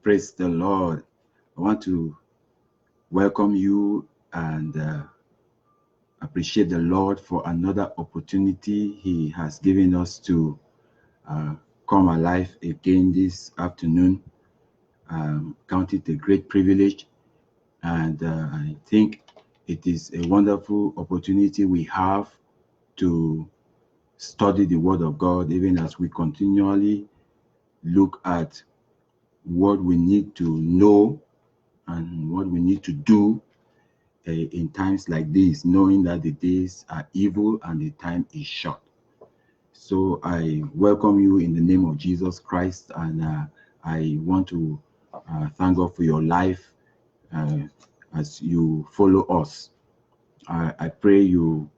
Praise the Lord. I want to welcome you and appreciate the Lord for another opportunity He has given us to come alive again this afternoon. Count it a great privilege, and I think it is a wonderful opportunity we have to study the Word of God, even as we continually look at what we need to know and what we need to do in times like this, knowing that the days are evil and the time is short. So I welcome you in the name of Jesus Christ, and I want to thank God for your life as you follow us. I pray you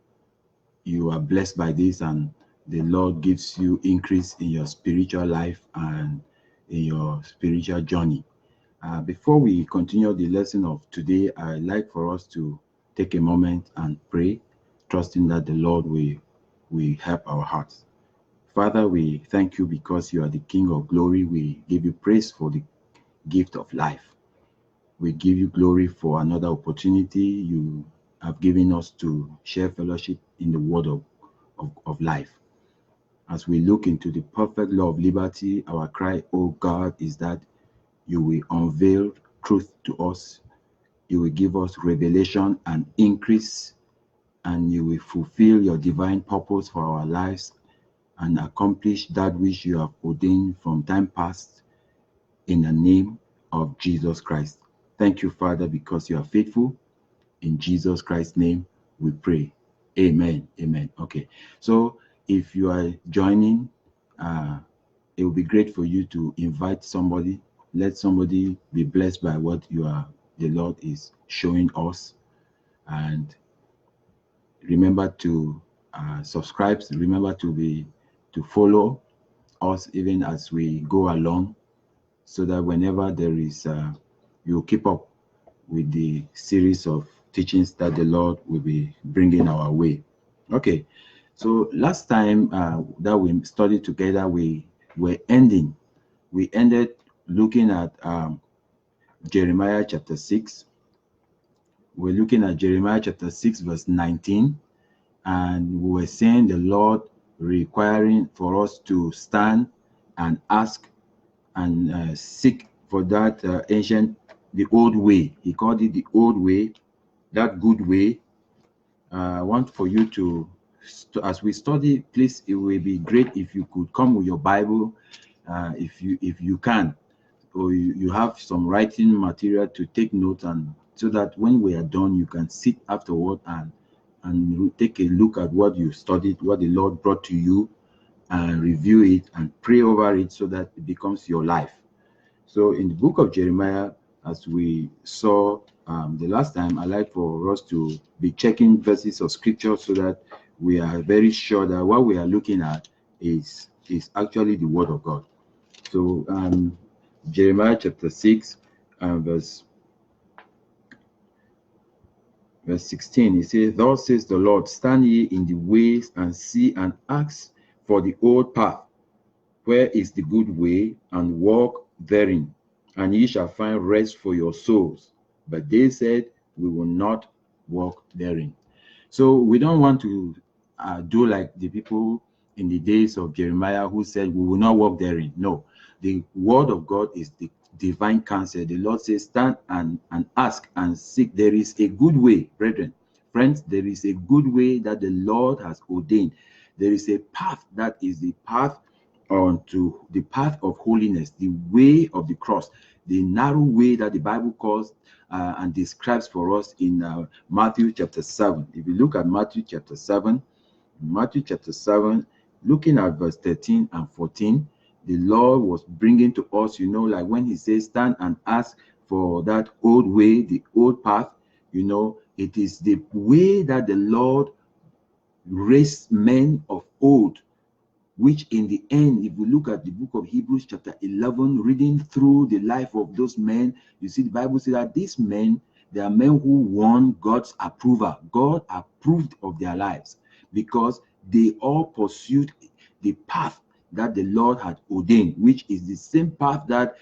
are blessed by this, and the Lord gives you increase in your spiritual life and in your spiritual journey. Before we continue the lesson of today, I'd like for us to take a moment and pray, trusting that the Lord will help our hearts. Father, we thank you because you are the King of glory. We give you praise for the gift of life. We give you glory for another opportunity you have given us to share fellowship in the word of life. As we look into the perfect law of liberty, our cry, oh God, is that you will unveil truth to us. You will give us revelation and increase, and you will fulfill your divine purpose for our lives and accomplish that which you have ordained from time past in the name of Jesus Christ. Thank you, Father, because you are faithful. In Jesus Christ's name, we pray. Amen. Amen. Okay. So if you are joining, it will be great for you to invite somebody. Let somebody be blessed by what the Lord is showing us. And remember to subscribe. Remember to follow us even as we go along, so that whenever there is, you'll keep up with the series of teachings that the Lord will be bringing our way. Okay. So last time that we studied together, we ended looking at Jeremiah chapter 6. We're looking at Jeremiah chapter 6 verse 19, and we were saying the Lord requiring for us to stand and ask and seek for that the old way. He called it the old way, that good way. I want for you to, as we study, please, it will be great if you could come with your Bible, if you can, or you have some writing material to take notes, and so that when we are done, you can sit afterward and take a look at what you studied, what the Lord brought to you, and review it and pray over it so that it becomes your life. So in the book of Jeremiah, as we saw the last time, I like for us to be checking verses of scripture so that we are very sure that what we are looking at is actually the word of God. So Jeremiah chapter 6 verse 16, it says, "Thus says the Lord, stand ye in the ways and see and ask for the old path, where is the good way, and walk therein, and ye shall find rest for your souls. But they said, we will not walk therein." So we don't want to do like the people in the days of Jeremiah who said, we will not walk therein. No, the word of God is the divine counsel. The Lord says, stand and ask and seek. There is a good way, brethren. Friends, there is a good way that the Lord has ordained. There is a path that is the path onto the path of holiness, the way of the cross, the narrow way that the Bible calls and describes for us in Matthew chapter 7. If you look at Matthew chapter 7, looking at verse 13 and 14, the Lord was bringing to us, like when he says, stand and ask for that old way, the old path, it is the way that the Lord raised men of old, which in the end, if we look at the book of Hebrews chapter 11, reading through the life of those men, you see the Bible says that these men, they are men who won God's approval. God approved of their lives because they all pursued the path that the Lord had ordained, which is the same path that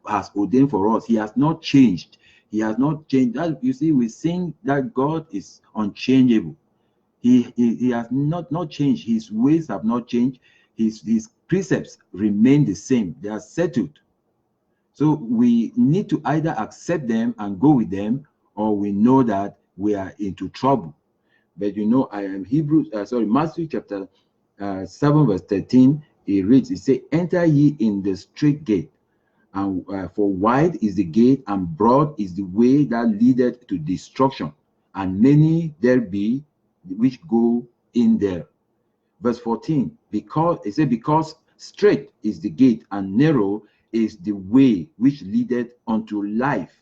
has ordained for us. He has not changed. He has not changed. That, you see, we sing that God is unchangeable. He has not changed. His ways have not changed. His precepts remain the same. They are settled. So we need to either accept them and go with them, or we know that we are into trouble. But you know, I am Matthew chapter 7 verse 13. It reads, it says, "Enter ye in the straight gate, and for wide is the gate, and broad is the way that leadeth to destruction, and many there be which go in there." Verse 14, because it said, "Because straight is the gate, and narrow is the way which leadeth unto life,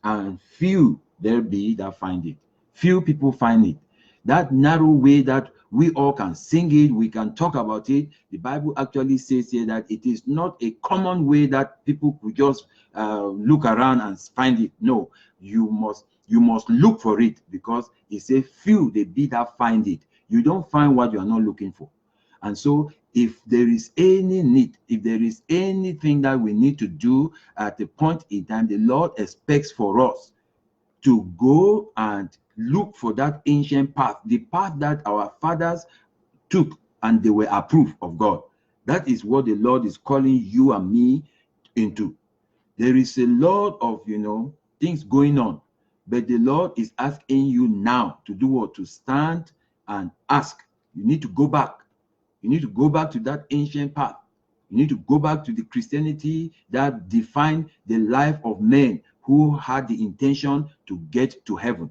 and few there be that find it." Few people find it. That narrow way that we all can sing it, we can talk about it. The Bible actually says here that it is not a common way that people could just look around and find it. No, you must look for it, because it says few they be that find it. You don't find what you are not looking for. And so if there is any need, if there is anything that we need to do at a point in time, the Lord expects for us to go and look for that ancient path, the path that our fathers took and they were approved of God. That is what the Lord is calling you and me into. There is a lot of, things going on, but the Lord is asking you now to do what? To stand and ask. You need to go back. You need to go back to that ancient path. You need to go back to the Christianity that defined the life of men who had the intention to get to heaven.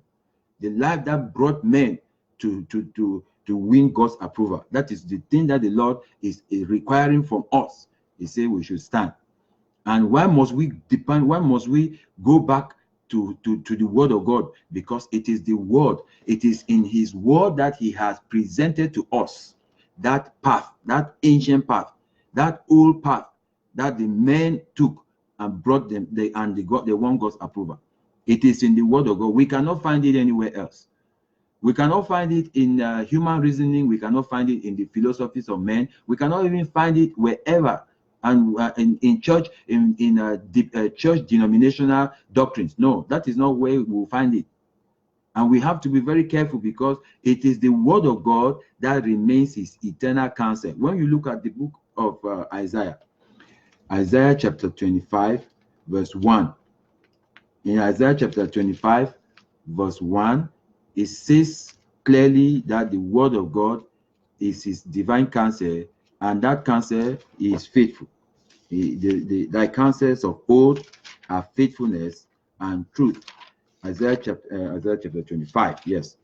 The life that brought men to win God's approval. That is the thing that the Lord is requiring from us. He said we should stand. And why must we depend? Why must we go back to the word of God? Because it is the word. It is in his word that he has presented to us that path, that ancient path, that old path that the men took and brought them, they won God's approval. It is in the word of God. We cannot find it anywhere else. We cannot find it in human reasoning. We cannot find it in the philosophies of men. We cannot even find it wherever. And in church, in church denominational doctrines. No, that is not where we will find it. And we have to be very careful, because it is the word of God that remains his eternal counsel. When you look at the book of Isaiah chapter 25, verse 1. In Isaiah chapter 25, verse 1, it says clearly that the word of God is his divine counsel, and that counsel is faithful. Thy counsels of old are faithfulness and truth. Isaiah chapter 25, yes.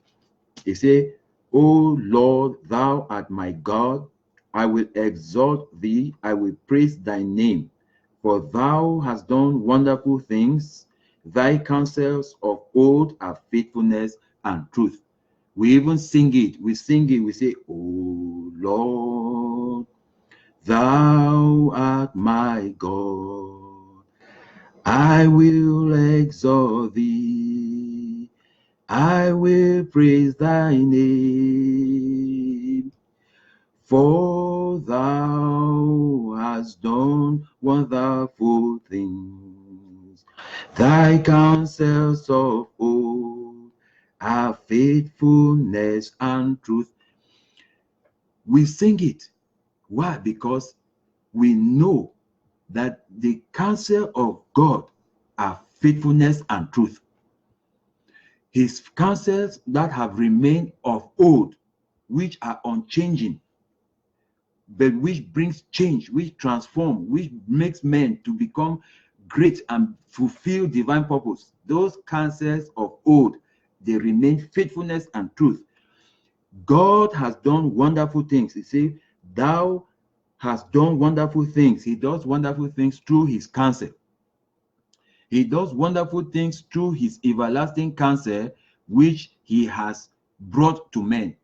It says, "O Lord, thou art my God. I will exalt thee. I will praise thy name. For thou hast done wonderful things. Thy counsels of old are faithfulness and truth." We even sing it. We sing it. We say, "O Lord, thou art my God. I will exalt thee. I will praise thy name. For thou hast done wonderful things. Thy counsels of old are faithfulness and truth." We sing it. Why? Because we know that the counsel of God are faithfulness and truth. His counsels that have remained of old, which are unchanging, but which brings change, which transform, which makes men to become great and fulfill divine purpose. Those counsels of old, they remain faithfulness and truth. God has done wonderful things. He says, "Thou hast done wonderful things." He does wonderful things through his counsel. He does wonderful things through his everlasting counsel, which he has brought to men.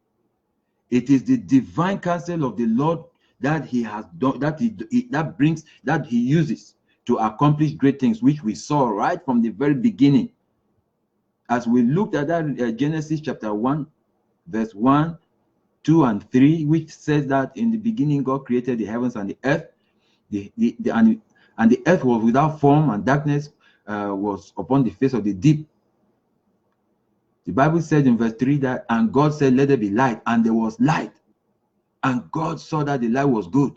It is the divine counsel of the Lord that he has done, that he uses to accomplish great things, which we saw right from the very beginning. As we looked at that Genesis chapter 1, verse 1 2 and 3, which says that in the beginning God created the heavens and the earth, and the earth was without form, and darkness was upon the face of the deep. The Bible said in verse 3 that, and God said, let there be light, and there was light. And God saw that the light was good.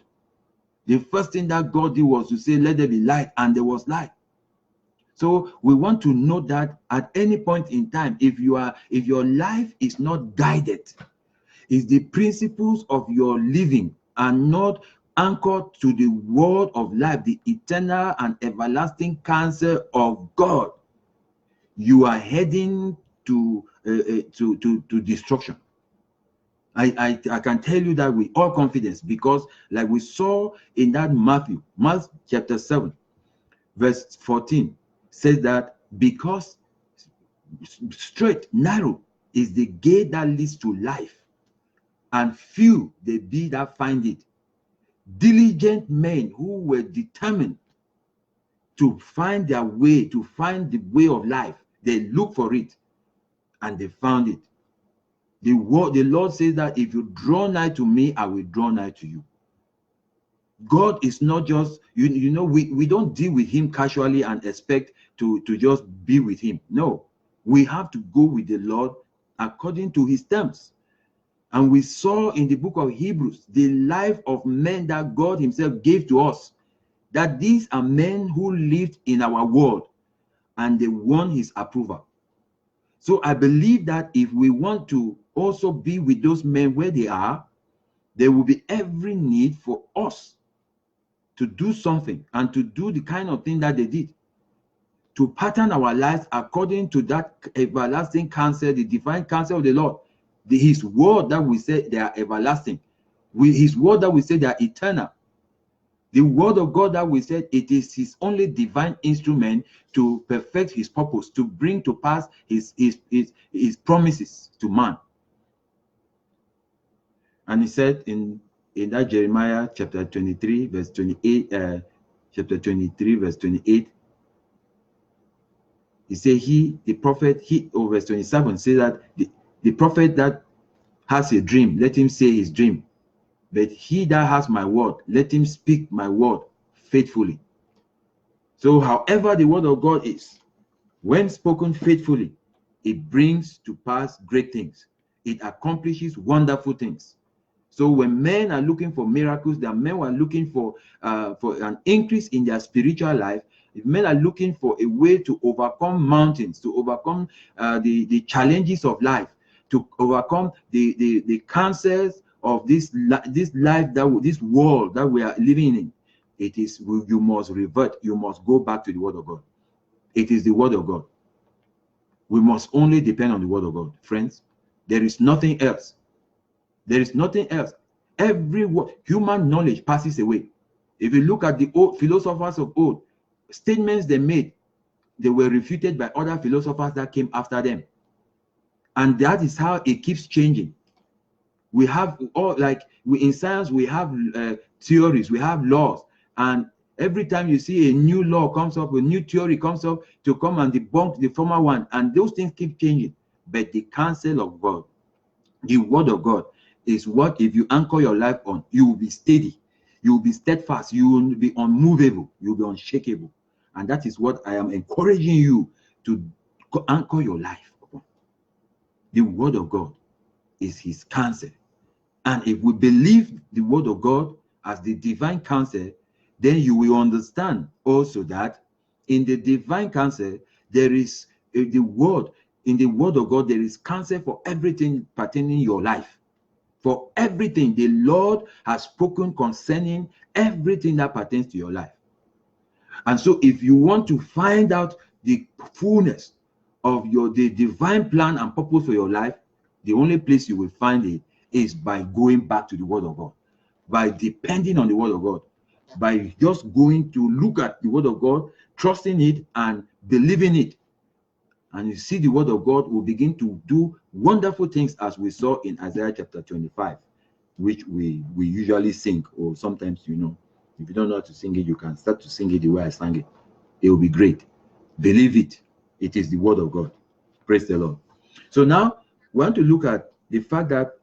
The first thing that God did was to say, let there be light, and there was light. So we want to know that at any point in time, if your life is not guided, if the principles of your living are not anchored to the word of life, the eternal and everlasting counsel of God, you are heading to destruction. I can tell you that with all confidence, because like we saw in that Mark chapter 7, verse 14, says that because straight, narrow is the gate that leads to life, and few there be that find it. Diligent men who were determined to find their way, to find the way of life, they look for it, and they found it. The Lord says that if you draw nigh to me, I will draw nigh to you. God is not just, we don't deal with him casually and expect to just be with him. No, we have to go with the Lord according to his terms. And we saw in the book of Hebrews the life of men that God himself gave to us, that these are men who lived in our world and they won his approval. So I believe that if we want to also be with those men where they are, there will be every need for us to do something and to do the kind of thing that they did, to pattern our lives according to that everlasting counsel, the divine counsel of the Lord. His word that we say they are everlasting, his word that we say they are eternal, the word of God that we said it is his only divine instrument to perfect his purpose, to bring to pass his promises to man. And he said in that Jeremiah chapter 23 verse 28, chapter 23 verse 28, he said verse 27 says that the prophet that has a dream, let him say his dream. But he that has my word, let him speak my word faithfully. So however the word of God is, when spoken faithfully, it brings to pass great things. It accomplishes wonderful things. So when men are looking for miracles, that men are looking for an increase in their spiritual life, if men are looking for a way to overcome mountains, to overcome the challenges of life, to overcome the cancers of this life, this world that we are living in, you must revert. You must go back to the word of God. It is the word of God. We must only depend on the word of God, friends. There is nothing else. There is nothing else. Every word, human knowledge passes away. If you look at the old philosophers of old, statements they made, they were refuted by other philosophers that came after them. And that is how it keeps changing. We have in science, we have theories, we have laws, and every time you see a new law comes up, a new theory comes up to come and debunk the former one, and those things keep changing. But the counsel of God, the word of God, is what if you anchor your life on, you will be steady, you will be steadfast, you will be unmovable, you will be unshakable. And that is what I am encouraging you to anchor your life upon. The word of God is his counsel. And if we believe the word of God as the divine counsel, then you will understand also that in the divine counsel, there is in the word of God, there is counsel for everything pertaining your life. For everything the Lord has spoken concerning everything that pertains to your life. And so if you want to find out the fullness of the divine plan and purpose for your life, the only place you will find it is by going back to the word of God, by depending on the word of God, by just going to look at the word of God, trusting it and believing it. And you see the word of God will begin to do wonderful things, as we saw in Isaiah chapter 25, which we usually sing, or sometimes, if you don't know how to sing it, you can start to sing it the way I sang it. It will be great. Believe it. It is the word of God. Praise the Lord. So now we want to look at the fact that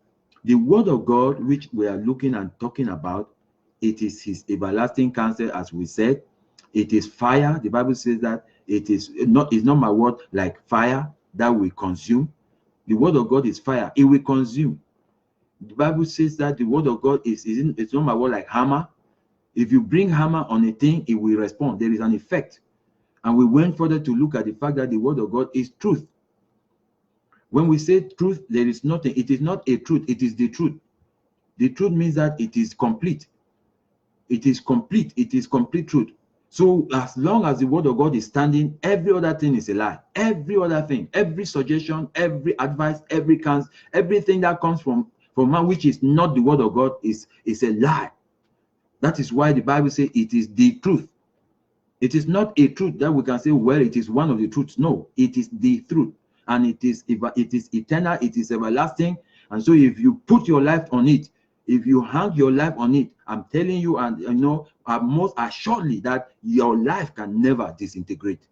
The word of God, which we are looking and talking about, it is his everlasting counsel, as we said. It is fire. The Bible says that it's not my word like fire that we consume. The word of God is fire. It will consume. The Bible says that the word of God it's not my word like hammer. If you bring hammer on a thing, it will respond. There is an effect. And we went further to look at the fact that the word of God is truth. When we say truth, there is nothing. It is not a truth. It is the truth. The truth means that it is complete. It is complete. It is complete truth. So as long as the word of God is standing, every other thing is a lie. Every other thing, every suggestion, every advice, every counsel, everything that comes from man, which is not the word of God, is a lie. That is why the Bible says it is the truth. It is not a truth that we can say, well, it is one of the truths. No, it is the truth. And it is eternal, it is everlasting. And so if you put your life on it, if you hang your life on it, I'm telling you, and you know, most assuredly that your life can never disintegrate.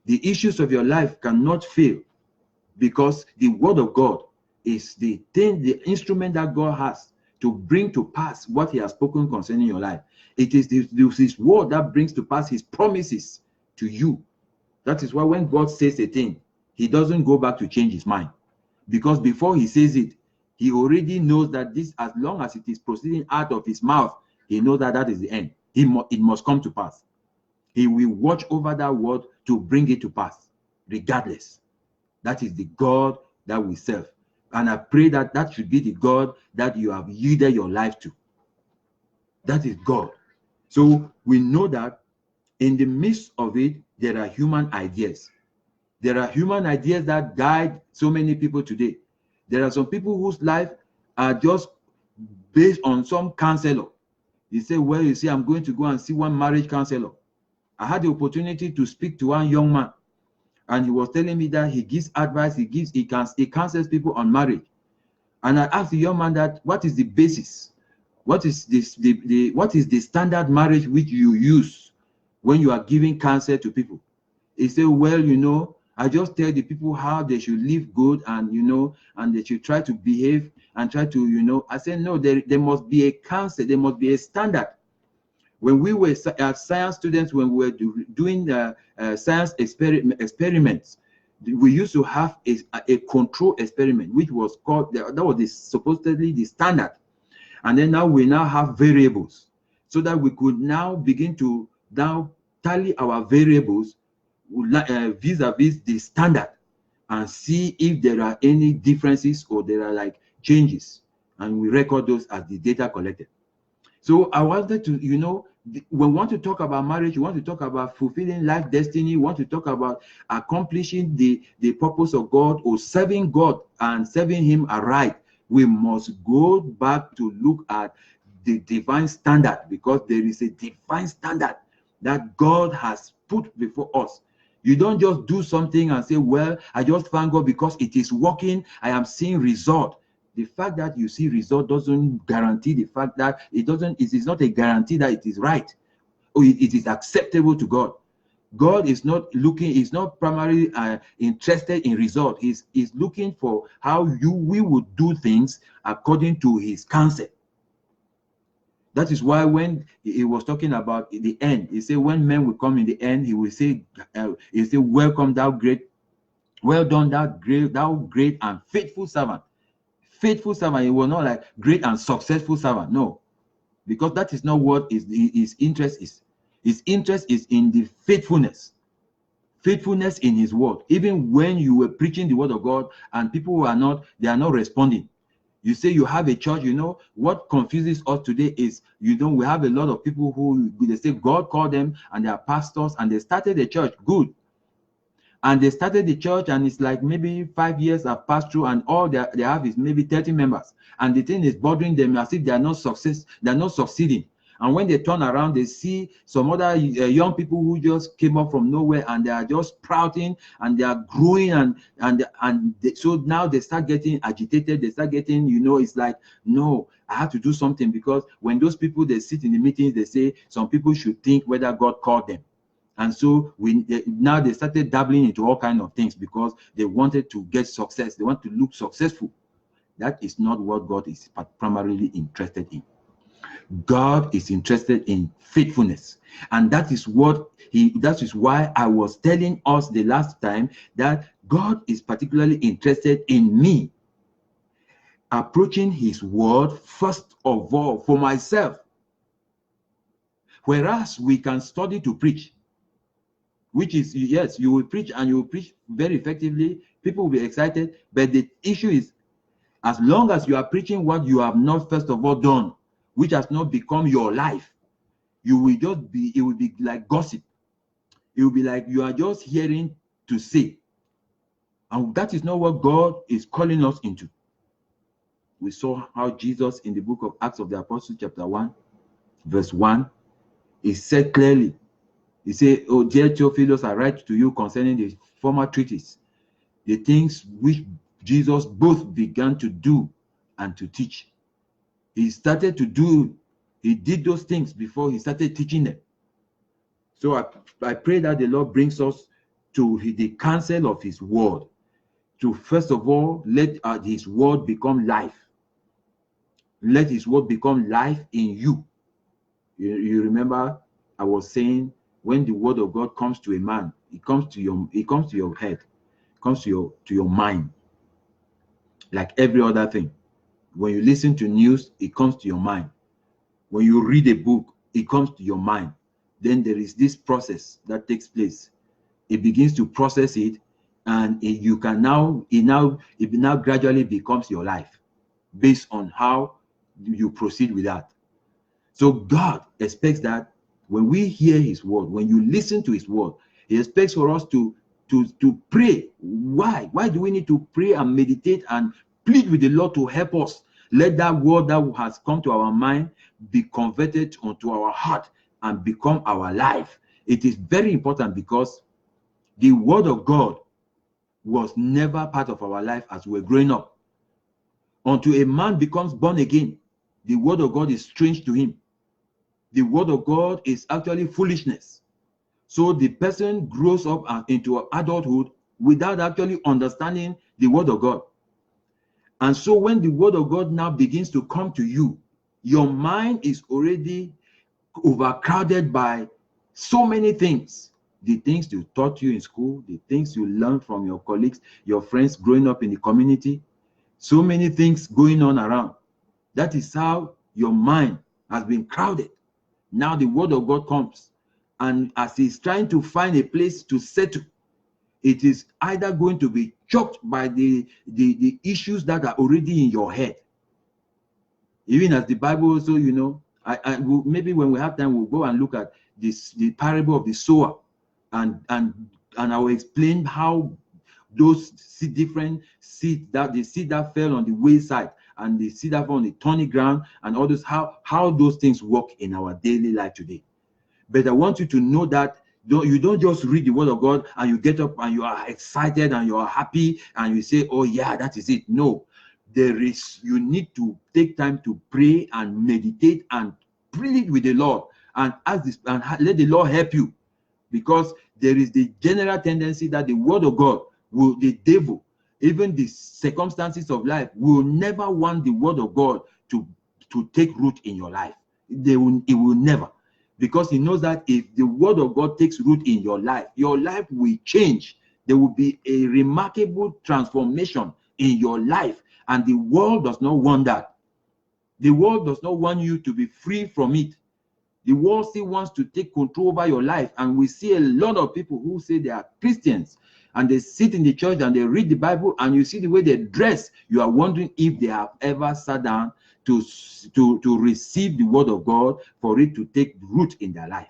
The issues of your life cannot fail, because the word of God is the thing, the instrument that God has to bring to pass what he has spoken concerning your life. It is his word that brings to pass his promises to you. That is why when God says a thing, he doesn't go back to change his mind, because before he says it, he already knows that this, as long as it is proceeding out of his mouth, he knows that that is the end. It must come to pass. He will watch over that word to bring it to pass, regardless. That is the God that we serve. And I pray that that should be the God that you have yielded your life to. That is God. So we know that in the midst of it, there are human ideas. There are human ideas that guide so many people today. There are some people whose life are just based on some counselor. You say, well, you see, I'm going to go and see one marriage counselor. I had the opportunity to speak to one young man, and he was telling me that he gives advice, he counsels people on marriage. And I asked the young man that, what is the basis? What is what is the standard marriage which you use when you are giving counsel to people? He said, well, you know, I just tell the people how they should live good, and you know, and they should try to behave and try to, you know. I said, no, there must be a counsel, there must be a standard. When we were science students, when we were doing the science experiments, we used to have a control experiment, which was called, that was supposedly the standard. And then now we have variables, so that we could now begin to now tally our variables vis-a-vis the standard, and see if there are any differences or there are like changes, and we record those as the data collected. So I wanted to, you know, when we want to talk about marriage, we want to talk about fulfilling life destiny, we want to talk about accomplishing the purpose of God, or serving God and serving him aright, we must go back to look at the divine standard, because there is a divine standard that God has put before us. You don't just do something and say, well, I just thank God because it is working, I am seeing result. The fact that you see result doesn't guarantee the fact that it is not a guarantee that it is right, or it is acceptable to God. God is not looking, is not primarily interested in result. He's looking for how we would do things according to his counsel. That is why when he was talking about the end, he said, when men will come in the end, he will say, welcome thou great, well done, thou great and faithful servant. Faithful servant. It was not like great and successful servant. No, because that is not what his interest is. His interest is in the faithfulness in his word. Even when you were preaching the word of God and people who are not responding, you say you have a church. You know what confuses us today is, we have a lot of people who they say God called them and they are pastors and they started a church. Good. And they started the church, and it's like maybe 5 years have passed through, and all they have is maybe 30 members, and the thing is bothering them as if they are not succeeding. And when they turn around, they see some other young people who just came up from nowhere, and they are just sprouting and they are growing, so now they start getting agitated. They start getting, it's like, no, I have to do something, because when those people, they sit in the meetings, they say some people should think whether God called them. And so now they started dabbling into all kinds of things, because they wanted to get success. They want to look successful. That is not what God is primarily interested in. God is interested in faithfulness, and that is why I was telling us the last time that God is particularly interested in me approaching his word first of all for myself. Whereas we can study to preach, which is, yes, you will preach and you will preach very effectively, people will be excited, but the issue is, as long as you are preaching what you have not first of all done, which has not become your life, you will just be, it will be like gossip. It will be like you are just hearing to say. And that is not what God is calling us into. We saw how Jesus in the book of Acts of the Apostles chapter 1, verse 1, he said clearly, he said, "Oh, dear Theophilus, I write to you concerning the former treatise, the things which Jesus both began to do and to teach." He did those things before he started teaching them. So I pray that the Lord brings us to the counsel of his word, to first of all let his word become life. Let his word become life in you. You remember I was saying, when the word of God comes to a man, it comes to your head, it comes to your mind, like every other thing. When you listen to news, it comes to your mind. When you read a book, it comes to your mind. Then there is this process that takes place. It begins to process it, and it now gradually becomes your life based on how you proceed with that. So God expects that when we hear his word, when you listen to his word, he expects for us to pray. Why do we need to pray and meditate and plead with the Lord to help us? Let that word that has come to our mind be converted onto our heart and become our life. It is very important, because the word of God was never part of our life as we were growing up. Until a man becomes born again, the word of God is strange to him. The word of God is actually foolishness. So the person grows up into adulthood without actually understanding the word of God. And so when the word of God now begins to come to you, your mind is already overcrowded by so many things. The things you taught you in school, the things you learned from your colleagues, your friends growing up in the community, so many things going on around. That is how your mind has been crowded. Now the word of God comes, and as he's trying to find a place to settle, it is either going to be choked by the issues that are already in your head. Even as the Bible also, maybe when we have time, we'll go and look at the parable of the sower, and I will explain how those different seeds, that the seed that fell on the wayside and the seed that fell on the thorny ground, and all those, how those things work in our daily life today. But I want you to know that you don't just read the word of God and you get up and you are excited and you are happy and you say, "Oh yeah, that is it." No, you need to take time to pray and meditate and plead with the Lord and ask this, and let the Lord help you, because there is the general tendency that the word of God the devil, even the circumstances of life, will never want the word of God to take root in your life. It will never. Because he knows that if the word of God takes root in your life will change. There will be a remarkable transformation in your life, and the world does not want that. The world does not want you to be free from it. The world still wants to take control over your life, and we see a lot of people who say they are Christians, and they sit in the church and they read the Bible, and you see the way they dress, you are wondering if they have ever sat down to receive the word of God for it to take root in their life.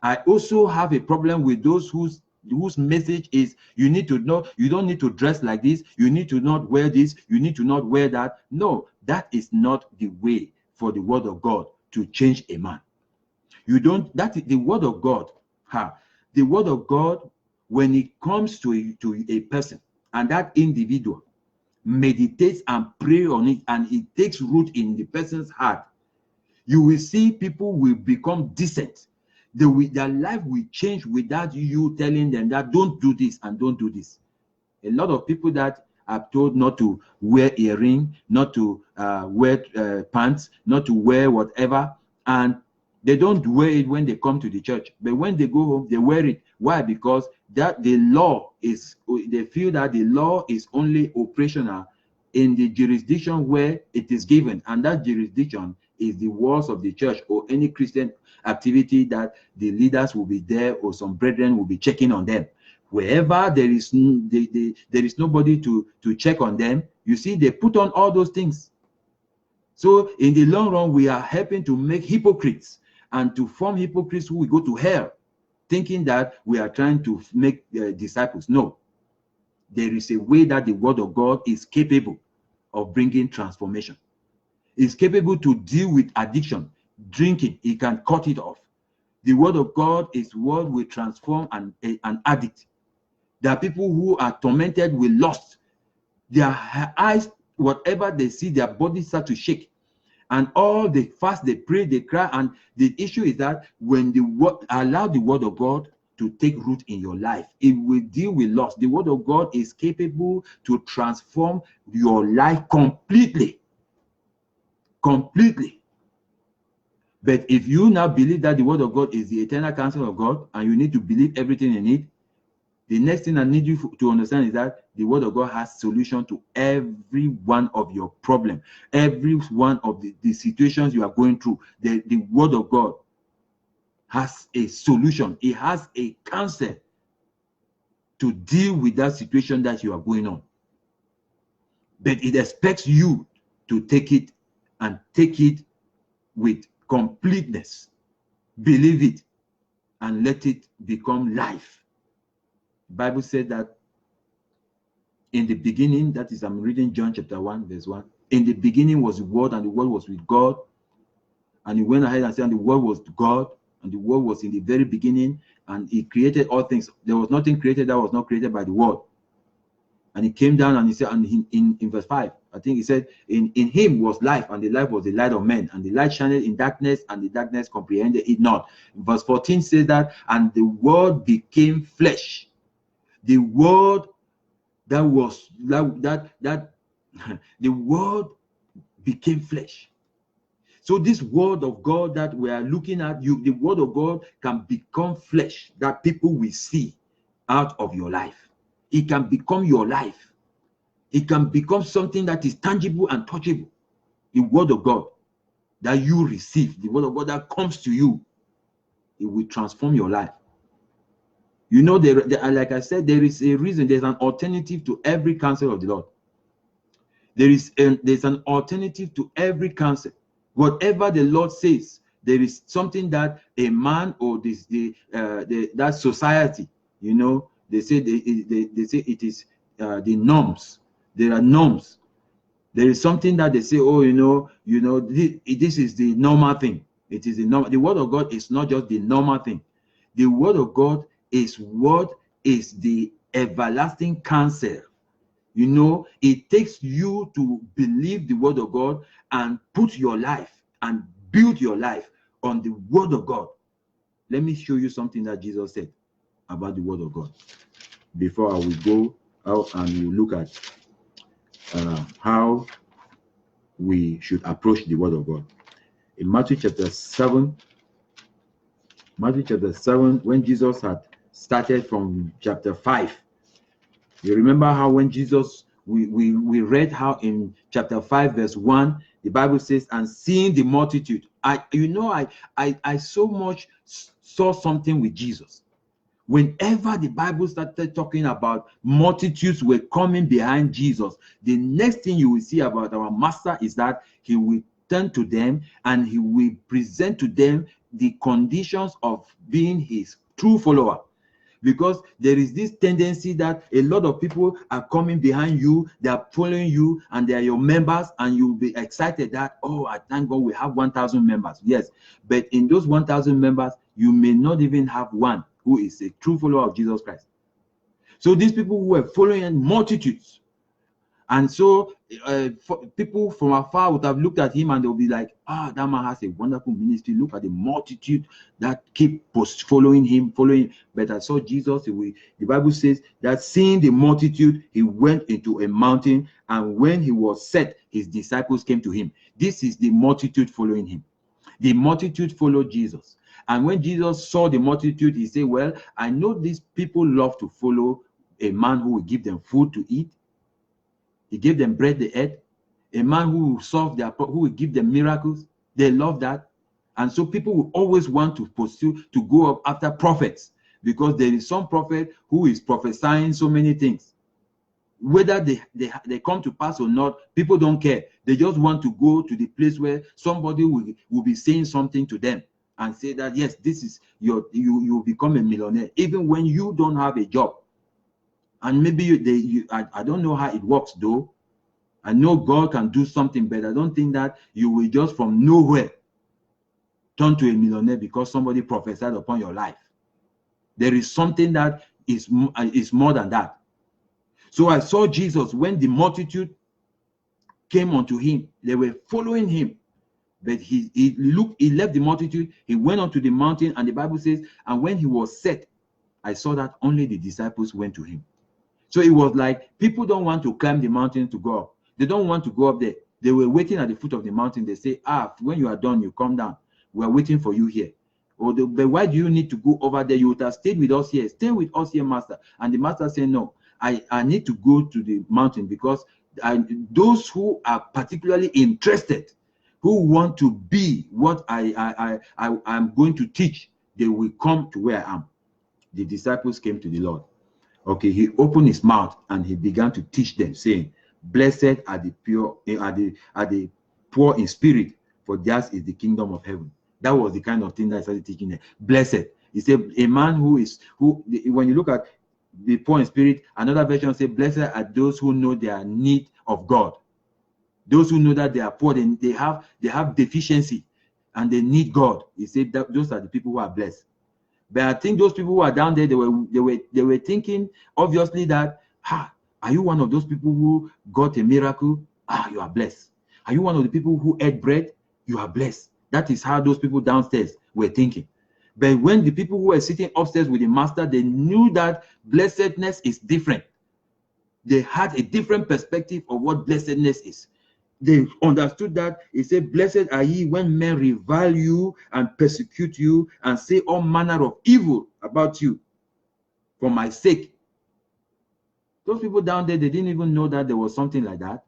I also have a problem with those whose message is, you need to know, you don't need to dress like this, you need to not wear this, you need to not wear that. No, that is not the way for the word of God to change a man. That is the word of God. The word of God, when it comes to a person, and that individual meditates and pray on it, and it takes root in the person's heart, you will see people will become decent. Their life will change without you telling them that don't do this and don't do this. A lot of people that are told not to wear earring, not to wear pants, not to wear whatever, and they don't wear it when they come to the church. But when they go home, they wear it. Why? Because that the law is, they feel that the law is only operational in the jurisdiction where it is given, and that jurisdiction is the walls of the church or any Christian activity that the leaders will be there or some brethren will be checking on them. Wherever there is there is nobody to check on them, you see, they put on all those things. So in the long run, we are helping to make hypocrites and to form hypocrites who will go to hell, thinking that we are trying to make disciples. No, there is a way that the word of God is capable of bringing transformation. It's capable to deal with addiction, drinking. It can cut it off. The word of God is what will transform an addict. There are people who are tormented with lust. Their eyes, whatever they see, their bodies start to shake. And all they fast, they pray, they cry. And the issue is that when allow the word of God to take root in your life, it will deal with lust. The word of God is capable to transform your life completely. Completely. But if you now believe that the word of God is the eternal counsel of God, and you need to believe everything in it, the next thing I need you to understand is that the word of God has solution to every one of your problems, every one of the situations you are going through. The word of God has a solution. It has a counsel to deal with that situation that you are going on. But it expects you to take it and take it with completeness. Believe it and let it become life. The Bible said that in the beginning, that is, I'm reading John chapter 1, verse 1. In the beginning was the Word, and the Word was with God. And he went ahead and said, and the Word was God, and the Word was in the very beginning, and he created all things. There was nothing created that was not created by the Word. And he came down and he said, and in verse 5, I think he said, in him was life, and the life was the light of men, and the light shined in darkness, and the darkness comprehended it not. Verse 14 says that, and the Word became flesh. The Word that was the Word became flesh. So this word of God that we are looking at, the word of God can become flesh that people will see out of your life. It can become your life. It can become something that is tangible and touchable. The word of God that you receive, the word of God that comes to you, it will transform your life. You know, like I said, there is a reason. There's an alternative to every counsel of the Lord. There's an alternative to every counsel. Whatever the Lord says, there is something that a man or that society, you know, they say it is the norms. There are norms. There is something that they say, oh, this is the normal thing. It is the normal. The word of God is not just the normal thing. The word of God is what is the everlasting counsel. You know, it takes you to believe the word of God and put your life and build your life on the word of God. Let me show you something that Jesus said about the word of God before I will go out and we look at how we should approach the word of God. In Matthew chapter 7, when Jesus had started from chapter 5, you remember how when Jesus, we read how in chapter 5 verse 1, the Bible says, and seeing the multitude, I so much saw something with Jesus. Whenever the Bible started talking about multitudes were coming behind Jesus, the next thing you will see about our master is that he will turn to them and he will present to them the conditions of being his true follower. Because there is this tendency that a lot of people are coming behind you, they are following you, and they are your members, and you'll be excited that, oh, I thank God we have 1,000 members. Yes, but in those 1,000 members, you may not even have one who is a true follower of Jesus Christ. So these people who are following multitudes, And so people from afar would have looked at him and they'll be like, ah, that man has a wonderful ministry. Look at the multitude that keep following him. But I saw Jesus. The Bible says that seeing the multitude, he went into a mountain, and when he was set, his disciples came to him. This is the multitude following him. The multitude followed Jesus. And when Jesus saw the multitude, he said, well, I know these people love to follow a man who will give them food to eat. He gave them bread they ate. A man who will solve their problem, who will give them miracles. They love that. And so people will always want to pursue, to go up after prophets, because there is some prophet who is prophesying so many things. Whether they come to pass or not, people don't care. They just want to go to the place where somebody will be saying something to them and say that, yes, this is you become a millionaire, even when you don't have a job. And maybe I don't know how it works though. I know God can do something, but I don't think that you will just from nowhere turn to a millionaire because somebody prophesied upon your life. There is something that is more than that. So I saw Jesus when the multitude came unto him. They were following him. But he left the multitude. He went onto the mountain, and the Bible says, and when he was set, I saw that only the disciples went to him. So it was like people don't want to climb the mountain to go up. They don't want to go up there. They were waiting at the foot of the mountain. They say, when you are done, you come down. We are waiting for you here. But why do you need to go over there? You would have stayed with us here. Stay with us here, master. And the master said, no, I need to go to the mountain because those who are particularly interested, who want to be what I'm going to teach, they will come to where I am. The disciples came to the Lord. Okay, he opened his mouth and he began to teach them, saying, blessed are the pure, are the poor in spirit, for theirs is the kingdom of heaven. That was the kind of thing that I started teaching them. Blessed. He said, a man when you look at the poor in spirit, another version says, blessed are those who know their need of God. Those who know that they are poor, they have deficiency and they need God. He said that those are the people who are blessed. But I think those people who are down there, they were thinking obviously that, are you one of those people who got a miracle? You are blessed. Are you one of the people who ate bread? You are blessed. That is how those people downstairs were thinking. But when the people who were sitting upstairs with the master, they knew that blessedness is different. They had a different perspective of what blessedness is. They understood that. He said, blessed are ye when men revile you and persecute you and say all manner of evil about you for my sake. Those people down there, they didn't even know that there was something like that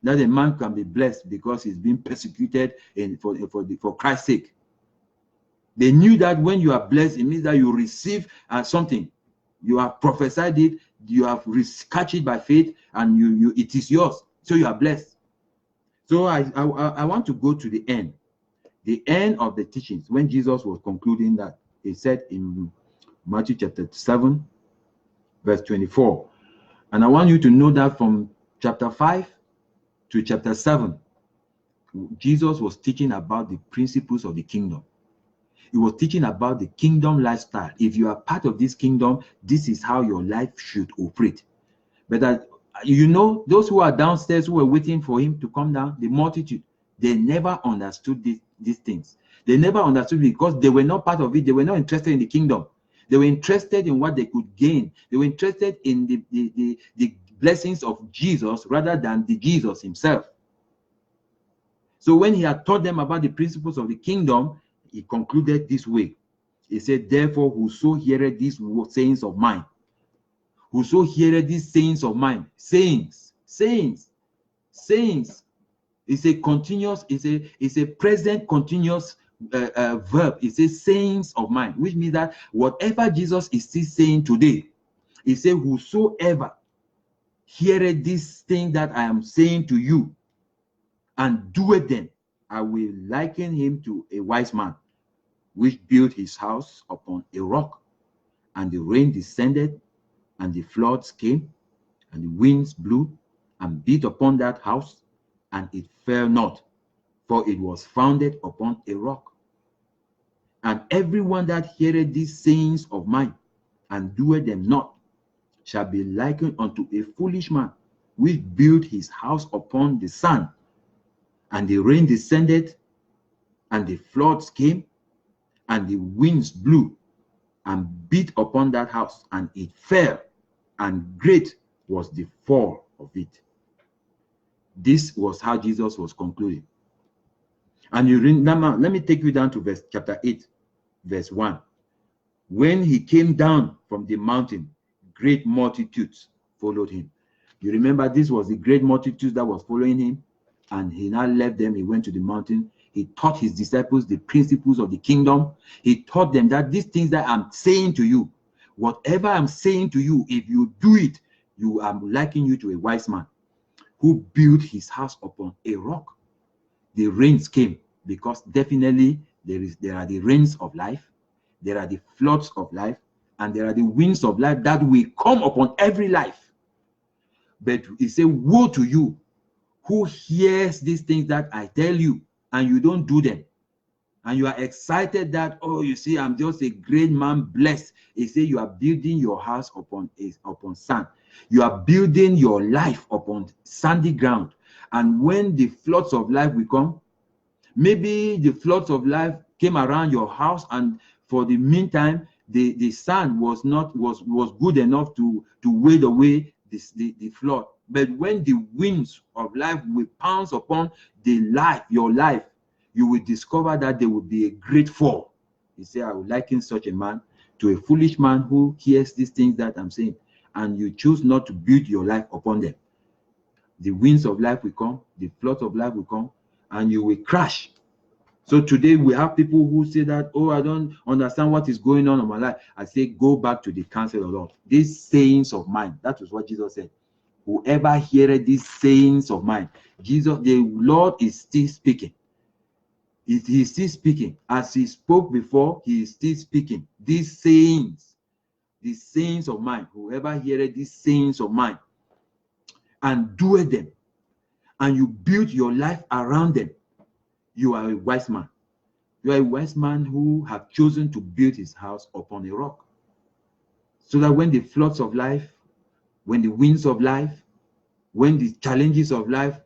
a man can be blessed because he's being persecuted for Christ's sake. They knew that when you are blessed, it means that you receive something. You have prophesied it, you have catch it by faith, and it is yours. So you are blessed. So I want to go to the end of the teachings. When Jesus was concluding that, he said in Matthew chapter 7, verse 24. And I want you to know that from chapter 5 to chapter 7, Jesus was teaching about the principles of the kingdom. He was teaching about the kingdom lifestyle. If you are part of this kingdom, this is how your life should operate. But those who are downstairs who were waiting for him to come down, the multitude, they never understood these things. They never understood because they were not part of it. They were not interested in the kingdom. They were interested in what they could gain. They were interested in the blessings of Jesus rather than the Jesus himself. So when he had taught them about the principles of the kingdom, he concluded this way. He said, therefore, whoso heareth these sayings of mine, whoso heareth these sayings of mine, sayings, it's a continuous, it's a present continuous verb. It says sayings of mine, which means that whatever Jesus is still saying today, he said, whosoever heareth this thing that I am saying to you and doeth them, I will liken him to a wise man, which built his house upon a rock, and the rain descended, and the floods came, and the winds blew and beat upon that house, and it fell not, for it was founded upon a rock. And everyone that heareth these sayings of mine and doeth them not shall be likened unto a foolish man, which built his house upon the sand. And the rain descended, and the floods came, and the winds blew and beat upon that house, and it fell, and great was the fall of it. This was how Jesus was concluding. And you read, now let me take you down to chapter 8, verse 1. When he came down from the mountain, great multitudes followed him. You remember, this was the great multitudes that was following him, and he now left them. He went to the mountain. He taught his disciples the principles of the kingdom. He taught them that these things that I'm saying to you, whatever I'm saying to you, if you do it, you are likening you to a wise man who built his house upon a rock. The rains came, because definitely there are the rains of life, there are the floods of life, and there are the winds of life that will come upon every life. But he said, woe to you who hears these things that I tell you, and you don't do them. And you are excited that, oh, you see, I'm just a great man, blessed. He said, you are building your house upon sand. You are building your life upon sandy ground. And when the floods of life will come, maybe the floods of life came around your house, and for the meantime, the sand was good enough to wade away the flood. But when the winds of life will pounce upon your life, you will discover that there will be a great fall. He said, I would liken such a man to a foolish man who hears these things that I'm saying, and you choose not to build your life upon them. The winds of life will come, the floods of life will come, and you will crash. So today we have people who say that, oh, I don't understand what is going on in my life. I say, go back to the counsel of the Lord. These sayings of mine, that is what Jesus said. Whoever heareth these sayings of mine, the Lord is still speaking. He is still speaking. As he spoke before, he is still speaking. These sayings of mine, whoever heareth these sayings of mine, and doeth them, and you build your life around them, you are a wise man. You are a wise man who have chosen to build his house upon a rock. So that when the floods of life, when the winds of life, when the challenges of life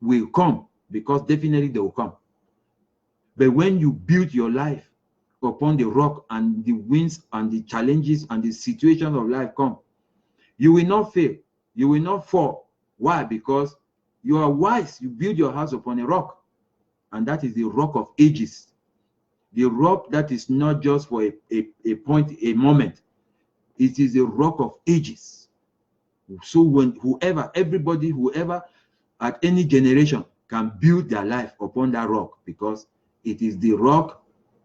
will come, because definitely they will come. But when you build your life upon the rock, and the winds and the challenges and the situations of life come, you will not fail. You will not fall. Why? Because you are wise. You build your house upon a rock. And that is the rock of ages. The rock that is not just for a point, a moment. It is a rock of ages. So when whoever at any generation can build their life upon that rock, because it is the rock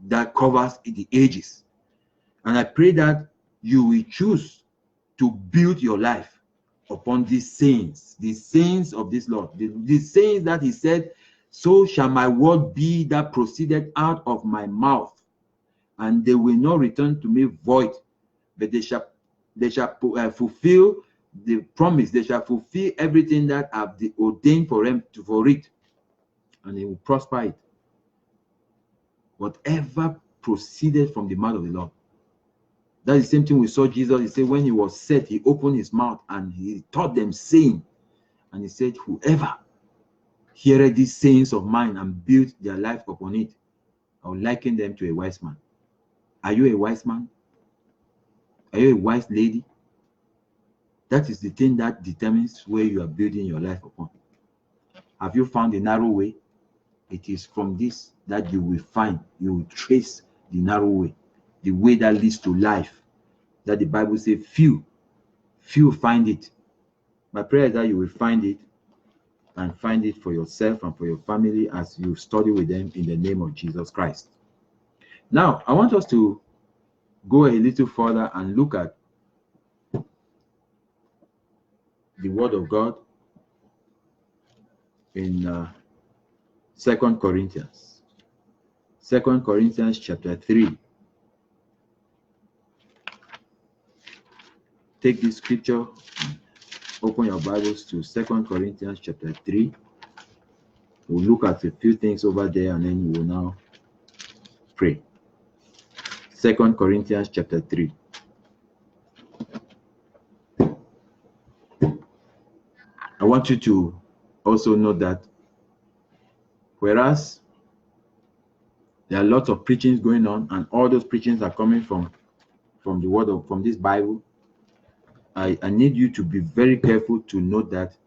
that covers the ages. And I pray that you will choose to build your life upon these sayings, the sayings of this Lord, the sayings that he said, so shall my word be that proceeded out of my mouth, and they will not return to me void, but they shall fulfill the promise. They shall fulfill everything that I've ordained for them for it, and they will prosper it. Whatever proceeded from the mouth of the Lord. That's the same thing we saw Jesus. He said, when he was set, he opened his mouth and he taught them, saying, and he said, whoever heareth these sayings of mine and build their life upon it, I will liken them to a wise man. Are you a wise man? Are you a wise lady? That is the thing that determines where you are building your life upon. Have you found a narrow way? It is from this that you will find, you will trace the narrow way, the way that leads to life, that the Bible says few find it. My prayer is that you will find it, and find it for yourself and for your family as you study with them, in the name of Jesus Christ. Now, I want us to go a little further and look at the Word of God in 2 Corinthians. 2 Corinthians chapter 3. Take this scripture, open your Bibles to 2 Corinthians chapter 3. We'll look at a few things over there, and then we'll now pray. 2 Corinthians chapter 3. I want you to also know that whereas there are lots of preachings going on, and all those preachings are coming from this Bible, I need you to be very careful to note that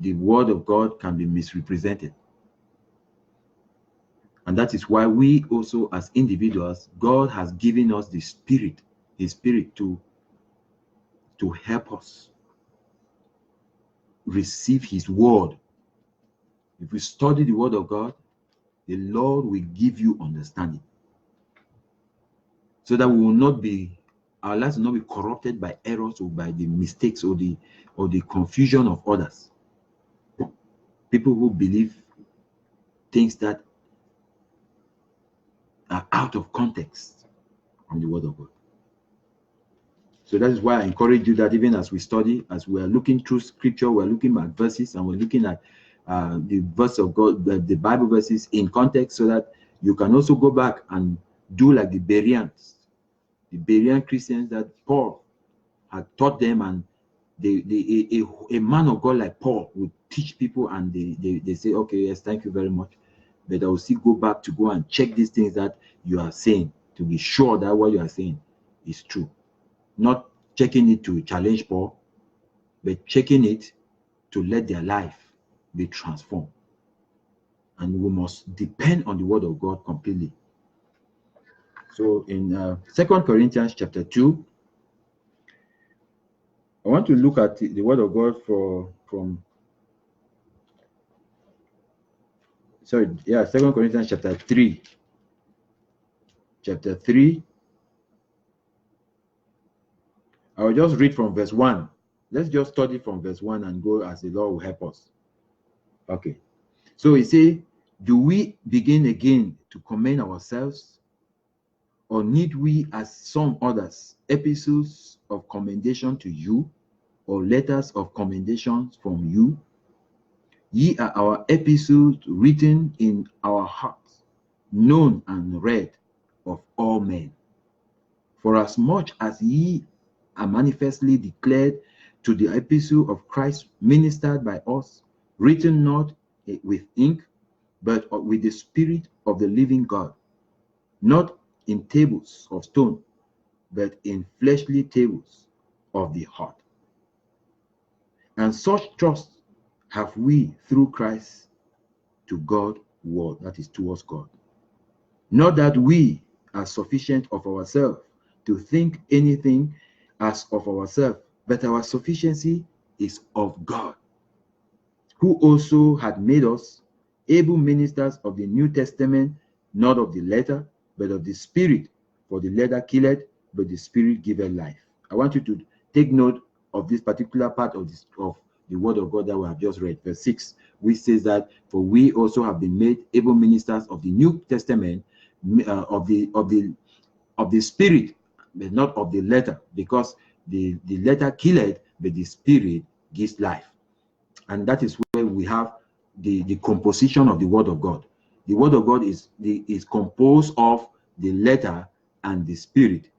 the word of God can be misrepresented. And that is why we also, as individuals, God has given us the Spirit, His Spirit to help us receive His word. If we study the word of God, the Lord will give you understanding, so that we will not be, our lives will not be corrupted by errors or by the mistakes or the confusion of others. People who believe things that are out of context from the word of God. So that is why I encourage you that even as we study, as we are looking through scripture, we're looking at verses, and we're looking at the verse of God, the Bible verses in context, so that you can also go back and do like the Bereans, the Berean Christians that Paul had taught them, and a man of God like Paul would teach people, and they say, okay, yes, thank you very much, but I will still go and check these things that you are saying to be sure that what you are saying is true. Not checking it to challenge Paul, but checking it to let their life be transformed. And we must depend on the word of God completely. So in 2 Corinthians chapter 2, I want to look at the word of God from 2 Corinthians chapter 3. Chapter 3. I will just read from verse 1. Let's just study from verse 1 and go as the Lord will help us. Okay. So he says, do we begin again to commend ourselves? Or need we, as some others, epistles of commendation to you, or letters of commendation from you? Ye are our epistles written in our hearts, known and read of all men. For as much as ye are manifestly declared to the epistle of Christ ministered by us, written not with ink, but with the Spirit of the living God, not in tables of stone, but in fleshly tables of the heart. And such trust have we through Christ to God word, that is towards God. Not that we are sufficient of ourselves to think anything as of ourselves, but our sufficiency is of God, who also had made us able ministers of the New Testament, not of the letter, but of the Spirit. For the letter killeth, but the Spirit giveth life. I want you to take note of this particular part of the word of God that we have just read, verse 6, which says that, for we also have been made able ministers of the New Testament, of the Spirit, but not of the letter, because the letter killeth, but the Spirit gives life. And that is where we have the composition of the word of God. The word of God is composed of the letter and the Spirit,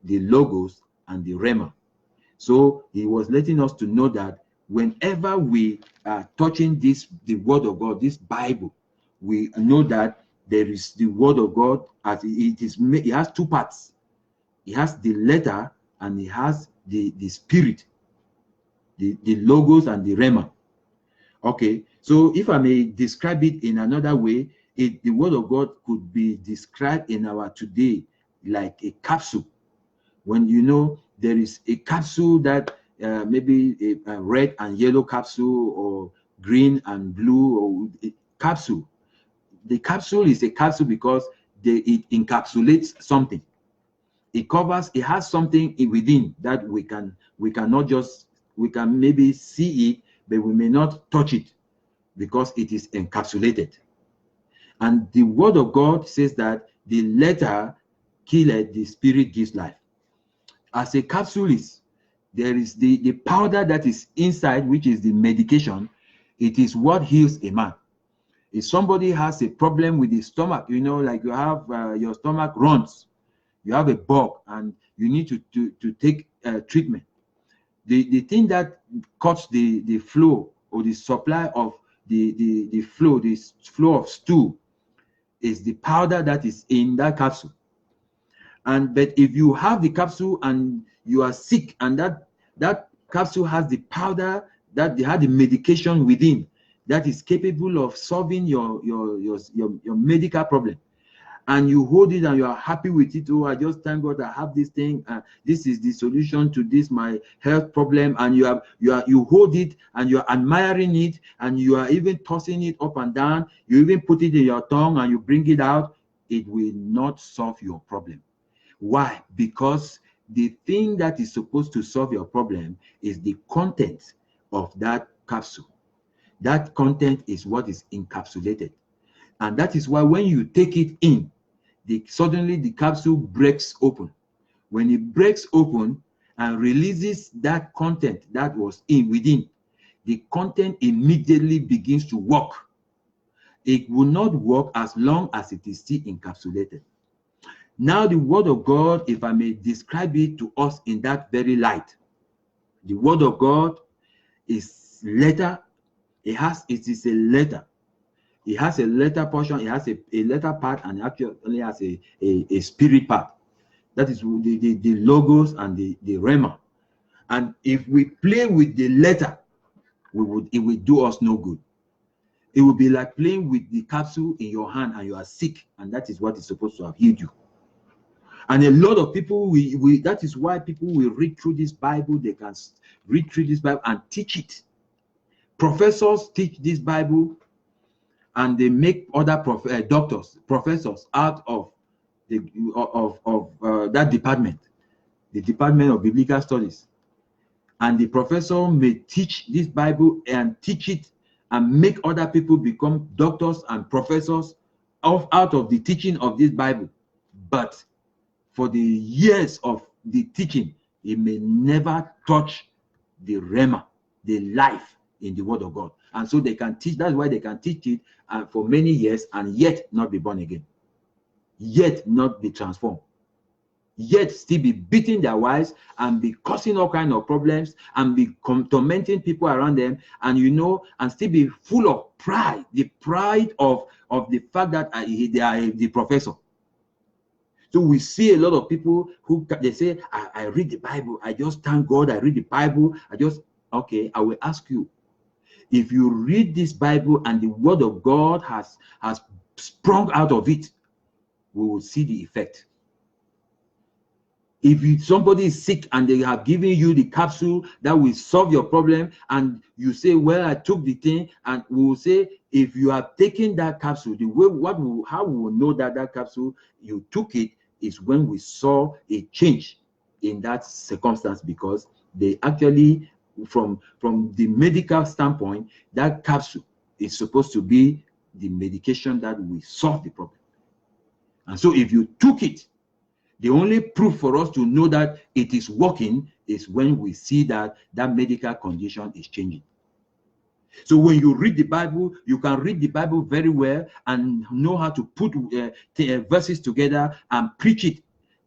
the logos and the rhema. So he was letting us to know that whenever we are touching the word of God, this Bible, we know that there is the word of God, as it has two parts. It has the letter and it has the Spirit, the logos and the rhema. Okay, so if I may describe it in another way, the word of God could be described in our today like a capsule. When you know there is a capsule that maybe a red and yellow capsule, or green and blue, or a capsule. The capsule is a capsule because it encapsulates something. It has something within that we can maybe see it, but we may not touch it because it is encapsulated. And the word of God says that the letter killeth, the Spirit gives life. As a capsule is, there is the powder that is inside, which is the medication. It is what heals a man. If somebody has a problem with the stomach, like you have your stomach runs, you have a bug, and you need to take treatment. the thing that cuts the flow or the supply of the flow of stool is the powder that is in that capsule. But if you have the capsule and you are sick, and that capsule has the powder, that they have the medication within that is capable of solving your medical problem, and you hold it and you are happy with it, oh, I just thank God I have this thing, this is the solution to this my health problem, and you hold it and you are admiring it, and you are even tossing it up and down, you even put it in your tongue and you bring it out, it will not solve your problem. Why? Because the thing that is supposed to solve your problem is the content of that capsule. That content is what is encapsulated. And that is why when you take it in, suddenly the capsule breaks open. When it breaks open and releases that content that was within, the content immediately begins to work. It will not work as long as it is still encapsulated. Now, the word of God, if I may describe it to us in that very light, the word of God is letter. It is a letter. It has a letter portion, it has a letter part, and it actually has a spirit part. That is the logos and the rhema. And if we play with the letter, it will do us no good. It will be like playing with the capsule in your hand and you are sick, and that is what is supposed to have healed you. And a lot of people, that is why people will read through this Bible. They can read through this Bible and teach it. Professors teach this Bible, and they make other professors out of that department, the Department of Biblical Studies. And the professor may teach this Bible and teach it and make other people become doctors and professors out of the teaching of this Bible. But for the years of the teaching, it may never touch the rhema, the life in the word of God. And so they can teach, that's why they can teach it for many years and yet not be born again, yet not be transformed, yet still be beating their wives and be causing all kinds of problems and be tormenting people around them, and and still be full of pride, the pride of the fact that they are the professor. So we see a lot of people who they say, I read the Bible, I just thank God I read the Bible, okay, I will ask you, if you read this Bible and the word of God has sprung out of it, we will see the effect. If somebody is sick and they have given you the capsule that will solve your problem, and you say, well, I took the thing, and we will say, if you have taken that capsule, how we will know that capsule you took it is when we saw a change in that circumstance, because they actually, from the medical standpoint, that capsule is supposed to be the medication that will solve the problem. And so if you took it, the only proof for us to know that it is working is when we see that medical condition is changing. So when you read the Bible, you can read the Bible very well and know how to put verses together and preach it.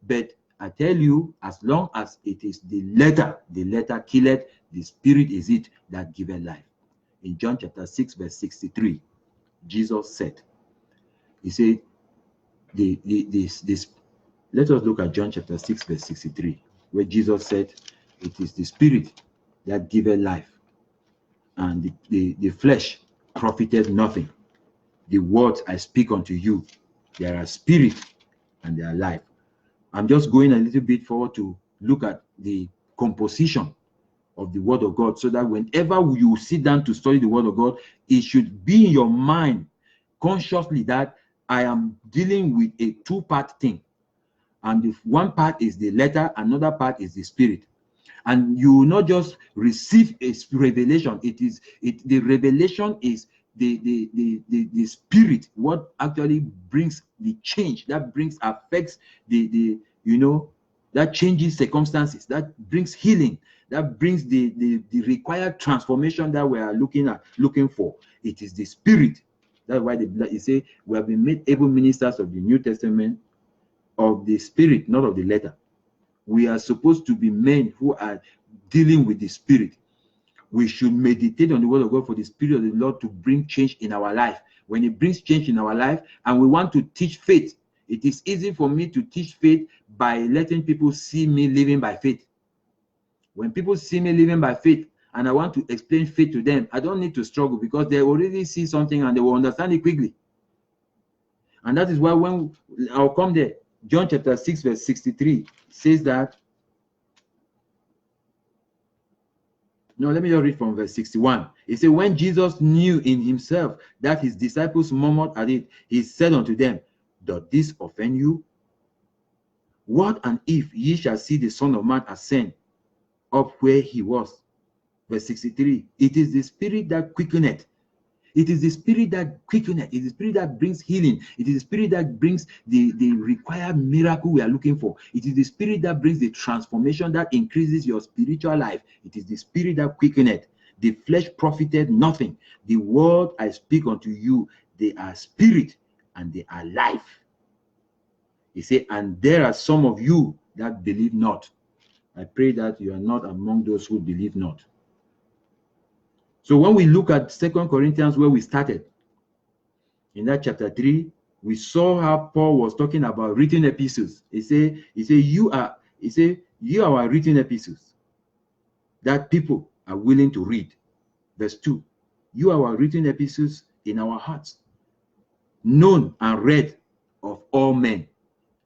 But I tell you, as long as it is the letter killeth, the spirit is it that giveth life. In John chapter 6, verse 63, Jesus said, he said, let us look at John chapter 6, verse 63, where Jesus said, it is the spirit that giveth life, and the flesh profited nothing. The words I speak unto you, they are spirit and they are life. I'm just going a little bit forward to look at the composition of the word of God, so that whenever you sit down to study the word of God, it should be in your mind consciously that I am dealing with a two-part thing. And if one part is the letter, another part is the spirit. And you will not just receive a revelation. The revelation is the spirit, what actually brings the change, that affects that changes circumstances, that brings healing, that brings the required transformation that we are looking for. It is the spirit. That's why you say we have been made able ministers of the New Testament, of the spirit, not of the letter. We are supposed to be men who are dealing with the Spirit. We should meditate on the word of God for the Spirit of the Lord to bring change in our life. When it brings change in our life and we want to teach faith, it is easy for me to teach faith by letting people see me living by faith. When people see me living by faith and I want to explain faith to them, I don't need to struggle because they already see something and they will understand it quickly. And that is why when I'll come there, John chapter 6 verse 63 says that. No, let me just read from verse 61. It says, when Jesus knew in himself that his disciples murmured at it, he said unto them, doth this offend you? What and if ye shall see the Son of Man ascend up where he was? Verse 63. It is the Spirit that quickeneth. It is the Spirit that quickeneth. It is the Spirit that brings healing. It is the Spirit that brings the required miracle we are looking for. It is the Spirit that brings the transformation that increases your spiritual life. It is the Spirit that quickeneth. The flesh profited nothing. The word I speak unto you, they are spirit and they are life. He said, and there are some of you that believe not. I pray that you are not among those who believe not. So when we look at 2 Corinthians, where we started, in that chapter 3, we saw how Paul was talking about written epistles. He said, you are our written epistles that people are willing to read. Verse 2, you are our written epistles in our hearts, known and read of all men.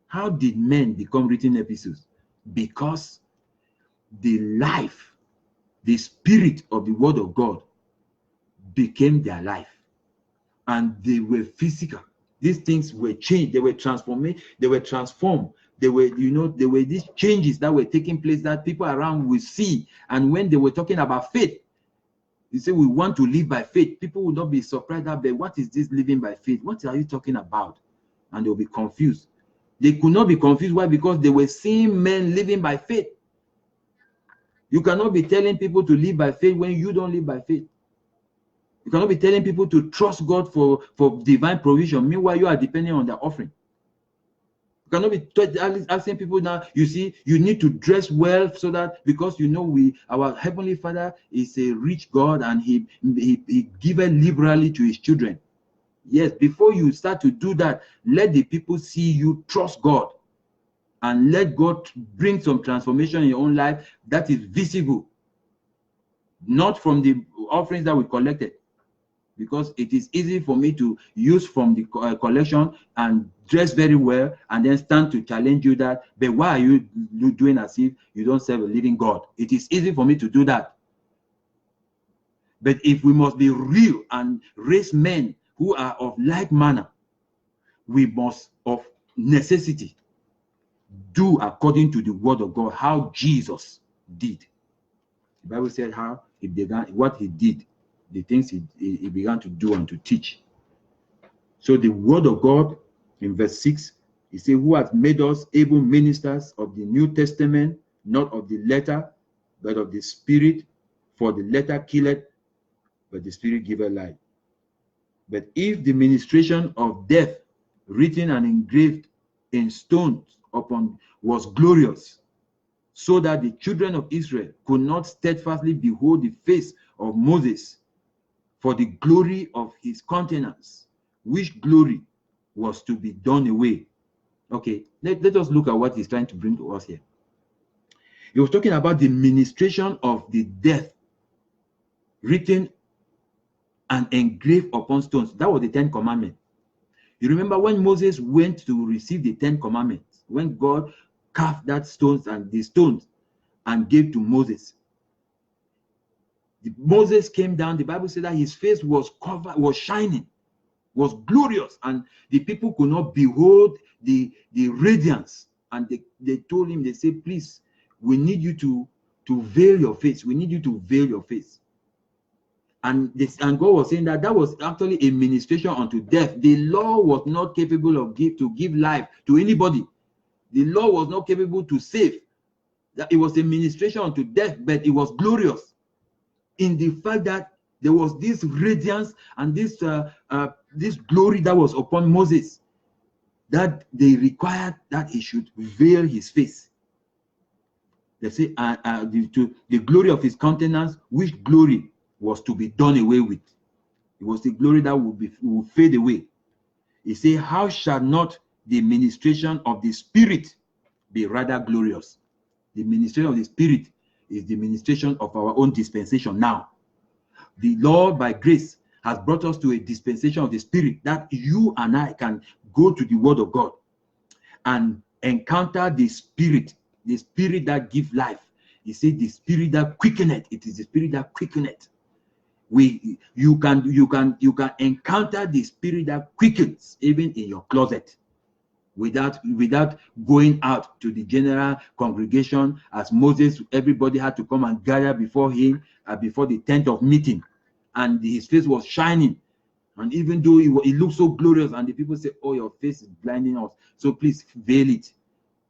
How did men become written epistles? Because the life, the spirit of the word of God became their life, and they were physical. These things were changed, they were transformed, they were transformed. There were, there were these changes that were taking place that people around will see. And when they were talking about faith, they say we want to live by faith. People will not be surprised that, but what is this living by faith? What are you talking about? And they'll be confused. They could not be confused. Why? Because they were seeing men living by faith. You cannot be telling people to live by faith when you don't live by faith. You cannot be telling people to trust God for divine provision. Meanwhile, you are depending on their offering. You cannot be asking people now, you see, you need to dress well so that, because our Heavenly Father is a rich God and he giveth liberally to his children. Yes, before you start to do that, let the people see you trust God and let God bring some transformation in your own life that is visible, not from the offerings that we collected. Because it is easy for me to use from the collection and dress very well and then stand to challenge you that, but why are you doing as if you don't serve a living God? It is easy for me to do that. But if we must be real and raise men who are of like manner, we must of necessity do according to the word of God, how Jesus did. The Bible said how he began, what he did, the things he began to do and to teach. So the word of God in verse 6, he said, who has made us able ministers of the New Testament, not of the letter, but of the Spirit. For the letter killeth, but the Spirit giveth life. But if the ministration of death, written and engraved in stones upon, was glorious, so that the children of Israel could not steadfastly behold the face of Moses, for the glory of his countenance, which glory was to be done away. Okay, let us look at what he's trying to bring to us here. He was talking about the ministration of the death, written and engraved upon stones. That was the 10 Commandments. You remember when Moses went to receive the 10 Commandments, when God carved that stones and the stones and gave to Moses. Moses came down, the Bible said that his face was covered, was shining, was glorious, and the people could not behold the radiance. And they told him, they said, please, we need you to veil your face. We need you to veil your face. And God was saying that was actually a ministration unto death. The law was not capable of to give life to anybody. The law was not capable to save. That it was a ministration unto death, but it was glorious in the fact that there was this radiance and this glory that was upon Moses, that they required that he should veil his face. They say, the glory of his countenance, which glory was to be done away with. It was the glory that will fade away. He said, how shall not the ministration of the Spirit be rather glorious? The ministration of the Spirit is the ministration of our own dispensation now. The Lord, by grace, has brought us to a dispensation of the Spirit that you and I can go to the Word of God and encounter the Spirit that gives life. He said, the Spirit that quickeneth. It is the Spirit that quickeneth. You can encounter the Spirit that quickens even in your closet, without going out to the general congregation. As Moses, everybody had to come and gather before him before the tent of meeting, and his face was shining, and even though it looked so glorious, and the people say, oh, your face is blinding us, so please veil it.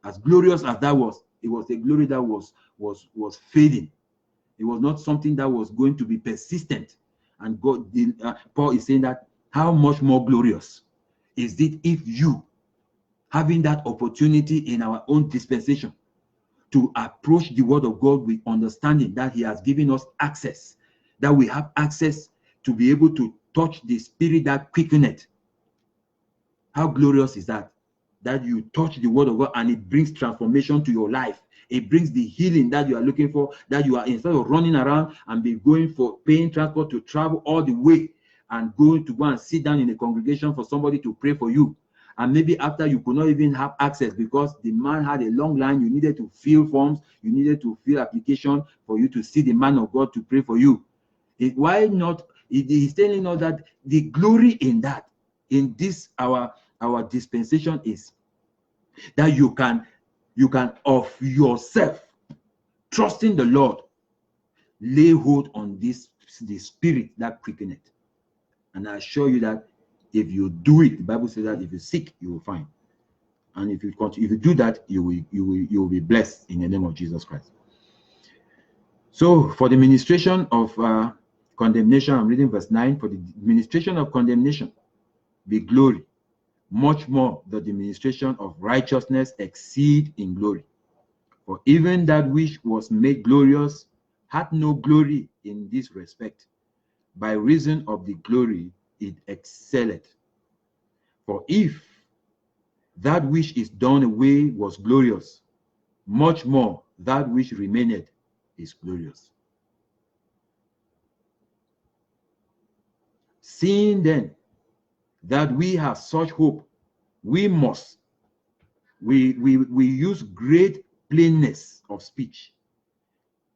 As glorious as that was, it was a glory that was fading. It was not something that was going to be persistent. And God, Paul is saying that how much more glorious is it if you, having that opportunity in our own dispensation to approach the Word of God with understanding that he has given us access, that we have access to be able to touch the Spirit that quickeneth. How glorious is that? That you touch the Word of God and it brings transformation to your life. It brings the healing that you are looking for, that you are, instead of running around and be going for paying transport to travel all the way and going to go and sit down in a congregation for somebody to pray for you. And maybe after you could not even have access because the man had a long line, you needed to fill forms, you needed to fill application for you to see the man of God to pray for you. Why not? He's telling us that the glory in that, in this our dispensation, is that you can of yourself, trusting the Lord, lay hold on the Spirit that quickeneth. And I assure you that if you do it, the Bible says that if you seek, you will find. And if you do that, you will be blessed in the name of Jesus Christ. So for the ministration of condemnation, I'm reading verse 9. For the ministration of condemnation be glory, much more does the ministration of righteousness exceed in glory. For even that which was made glorious had no glory in this respect, by reason of the glory it excelled. For if that which is done away was glorious, much more that which remaineth is glorious. Seeing then that we have such hope, we use great plainness of speech,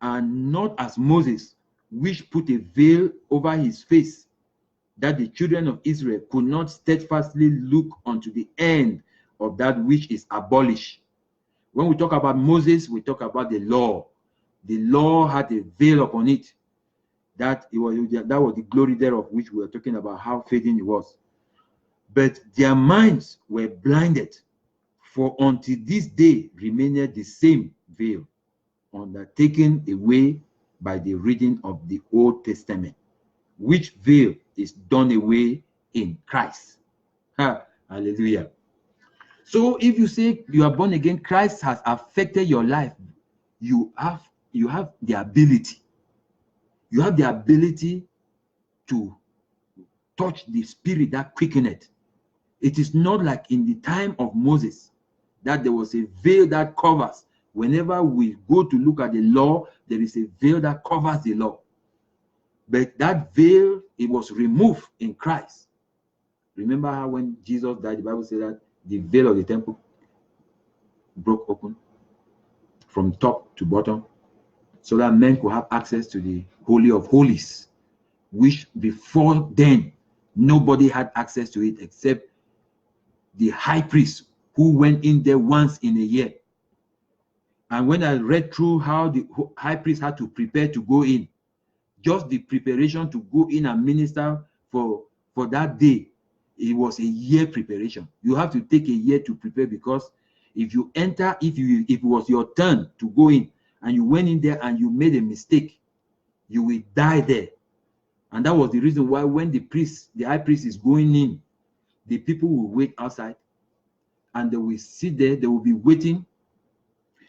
and not as Moses, which put a veil over his face, that the children of Israel could not steadfastly look unto the end of that which is abolished. When we talk about Moses, we talk about the law. The law had a veil upon it. That was the glory thereof, which we were talking about, how fading it was. But their minds were blinded, for until this day remained the same veil, undertaken away by the reading of the Old Testament, which veil is done away in Christ. Hallelujah. So if you say you are born again, Christ has affected your life, you have the ability. You have the ability to touch the Spirit that quickeneth. It is not like in the time of Moses, that there was a veil that covers. Whenever we go to look at the law, there is a veil that covers the law. But that veil, it was removed in Christ. Remember how when Jesus died, the Bible said that the veil of the temple broke open from top to bottom, so that men could have access to the Holy of Holies, which before then, nobody had access to it except the high priest, who went in there once in a year. And when I read through how the high priest had to prepare to go in, just the preparation to go in and minister for that day, it was a year preparation. You have to take a year to prepare, because if you enter, if it was your turn to go in and you went in there and you made a mistake, you will die there. And that was the reason why when the high priest is going in, the people will wait outside and they will sit there, they will be waiting.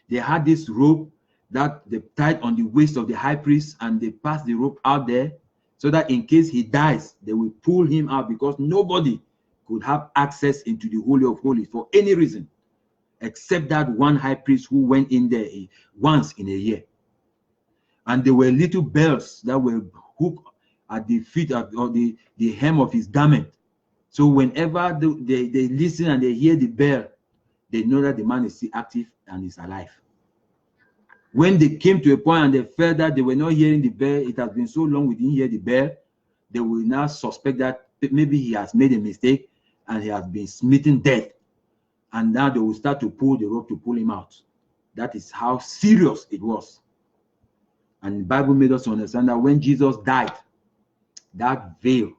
They had this robe that they tied on the waist of the high priest, and they passed the rope out there so that in case he dies, they will pull him out, because nobody could have access into the Holy of Holies for any reason except that one high priest who went in there once in a year. And there were little bells that were hooked at the feet or the hem of his garment. So whenever they listen and they hear the bell, they know that the man is still active and is alive. When they came to a point and they felt that they were not hearing the bell, it has been so long we didn't hear the bell, they will now suspect that maybe he has made a mistake and he has been smitten dead. And now they will start to pull the rope to pull him out. That is how serious it was. And the Bible made us understand that when Jesus died, that veil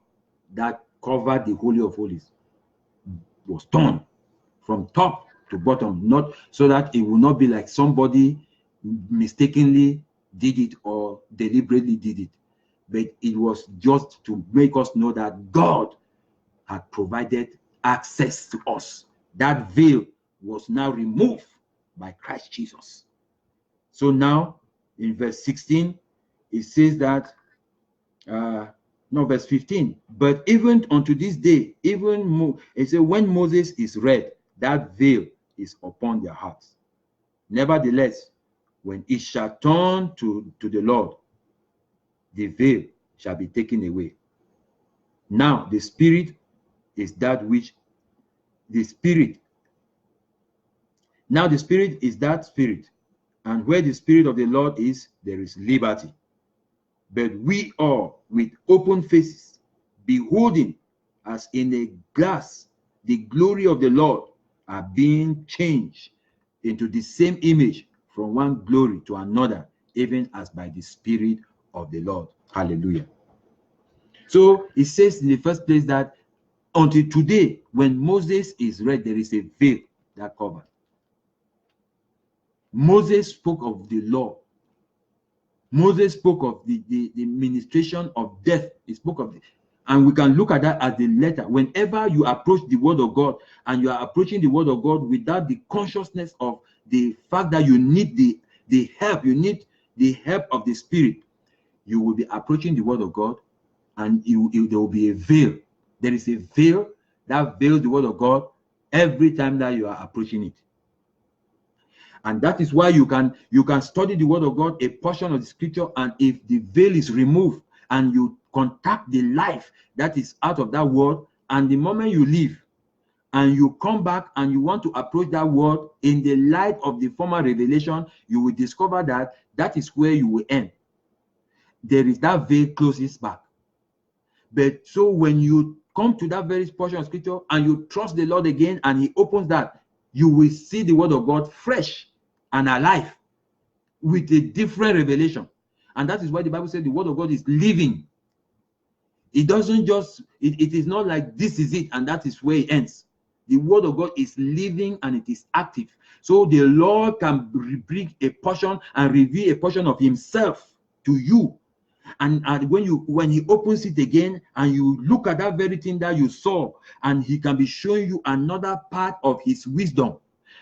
that covered the Holy of Holies was torn from top to bottom, not so that it will not be like somebody mistakenly did it or deliberately did it, but it was just to make us know that God had provided access to us. That veil was now removed by Christ Jesus. So now in verse 16 it says that verse 15, but even unto this day, it says, when Moses is read, that veil is upon their hearts. Nevertheless, when it shall turn to the Lord, the veil shall be taken away. Now the Spirit is that which the Spirit. Now the Spirit is that Spirit, and where the Spirit of the Lord is, there is liberty. But we all, with open faces, beholding as in a glass the glory of the Lord, are being changed into the same image from one glory to another, even as by the Spirit of the Lord. Hallelujah. So it says in the first place that until today, when Moses is read, there is a veil that covers. Moses spoke of the law. Moses spoke of the ministration of death. He spoke of it. And we can look at that as the letter. Whenever you approach the word of God, and you are approaching the word of God without the consciousness of the fact that you need the help, you need the help of the Spirit, you will be approaching the word of God, and there will be a veil. There is a veil that veils the word of God every time that you are approaching it. And that is why you can study the word of God, a portion of the scripture, and if the veil is removed and you contact the life that is out of that word, and the moment you leave and you come back and you want to approach that word in the light of the former revelation, you will discover that that is where you will end. There is that veil closes back. But so when you come to that very portion of scripture and you trust the Lord again and he opens that, you will see the word of God fresh and alive with a different revelation. And that is why the Bible says the word of God is living. It doesn't just, it is not like this is it and that is where it ends. The word of God is living and it is active. So the Lord can bring a portion and reveal a portion of himself to you. And when he opens it again and you look at that very thing that you saw, and he can be showing you another part of his wisdom,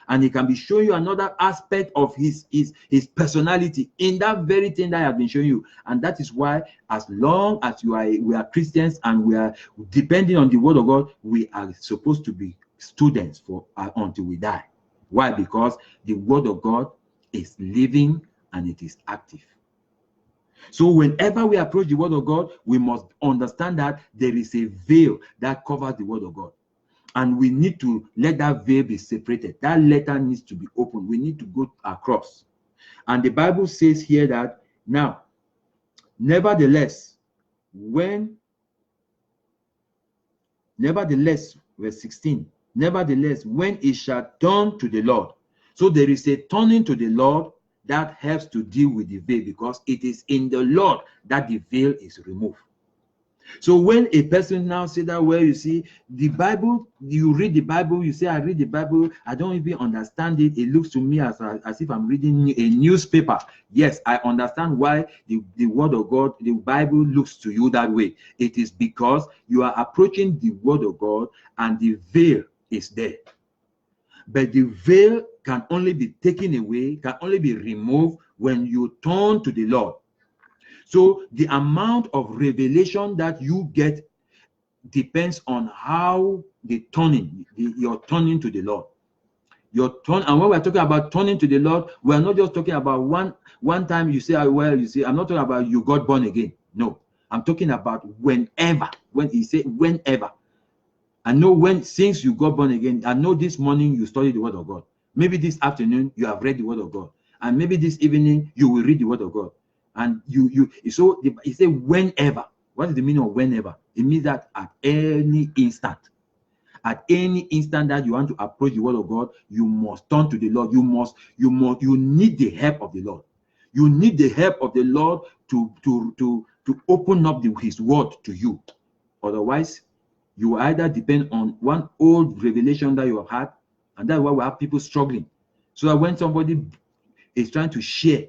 and he can be showing you another aspect of his personality in that very thing that I have been showing you. And that is why, as long as we are Christians and we are depending on the word of God, we are supposed to be students until we die. Why? Because the word of God is living and it is active. So whenever we approach the word of God, we must understand that there is a veil that covers the word of God. And we need to let that veil be separated. That letter needs to be opened. We need to go across. And the Bible says here that, now, nevertheless, verse 16, nevertheless, when it shall turn to the Lord. So there is a turning to the Lord that helps to deal with the veil, because it is in the Lord that the veil is removed. So when a person now say that, well, you see, the Bible, you read the Bible, you say, I read the Bible, I don't even understand it. It looks to me as if I'm reading a newspaper. Yes, I understand why the word of God, the Bible looks to you that way. It is because you are approaching the word of God and the veil is there. But the veil can only be taken away, can only be removed when you turn to the Lord. So the amount of revelation that you get depends on how the turning, your turning to the Lord. Your turn, and when we're talking about turning to the Lord, we're not just talking about one time you say, well, you see, I'm not talking about you got born again. No, I'm talking about whenever. When he say whenever. I know since you got born again, I know this morning you studied the word of God. Maybe this afternoon you have read the word of God. And maybe this evening you will read the word of God. And so he said whenever. What is the meaning of whenever? It means that at any instant. At any instant that you want to approach the word of God, you must turn to the Lord. You need the help of the Lord. You need the help of the Lord to open up his word to you. Otherwise, you either depend on one old revelation that you have had, and that's why we have people struggling. So that when somebody is trying to share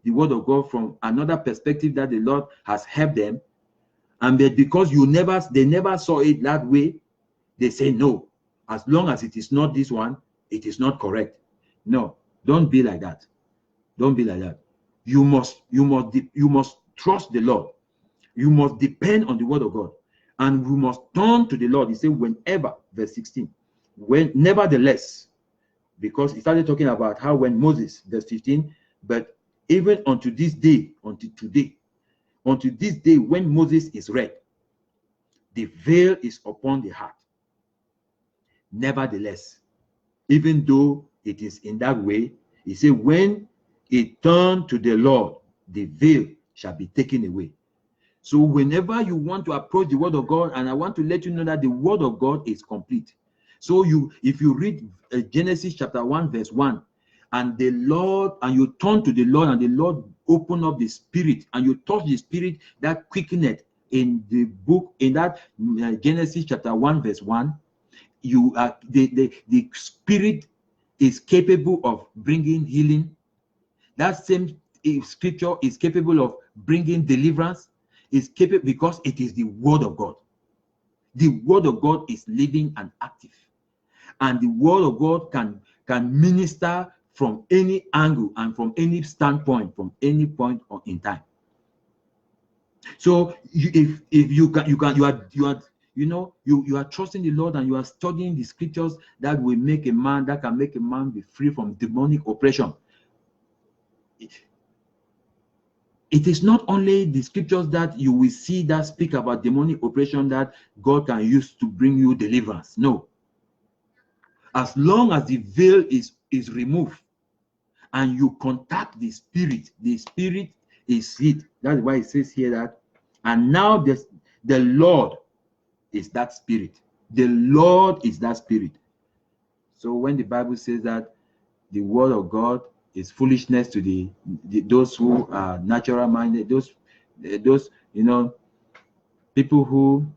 the word of God from another perspective that the Lord has helped them, and because they never saw it that way, they say no. As long as it is not this one, it is not correct. No, don't be like that. Don't be like that. You must trust the Lord. You must depend on the word of God. And we must turn to the Lord. He said, whenever, verse 16, nevertheless, because he started talking about how when Moses, verse 15, but even unto this day, unto this day, when Moses is read, the veil is upon the heart. Nevertheless, even though it is in that way, he said, when it turned to the Lord, the veil shall be taken away. So whenever you want to approach the word of God, and I want to let you know that the word of God is complete. So if you read Genesis chapter 1 verse 1, and you turn to the Lord, and the Lord open up the spirit, and you touch the spirit that quickeneth in the book, in that Genesis chapter 1 verse 1, the spirit is capable of bringing healing. That same scripture is capable of bringing deliverance. Is capable because it is the word of God. The word of God is living and active, and the word of God can minister from any angle and from any standpoint, from any point in time. So if you are trusting the Lord, and you are studying the scriptures that can make a man be free from demonic oppression. It is not only the scriptures that you will see that speak about demonic oppression that God can use to bring you deliverance. No. As long as the veil is removed and you contact the spirit is hid. That's why it says here that, and now the Lord is that spirit. The Lord is that spirit. So when the Bible says that the word of God is foolishness to those who are natural minded, those people who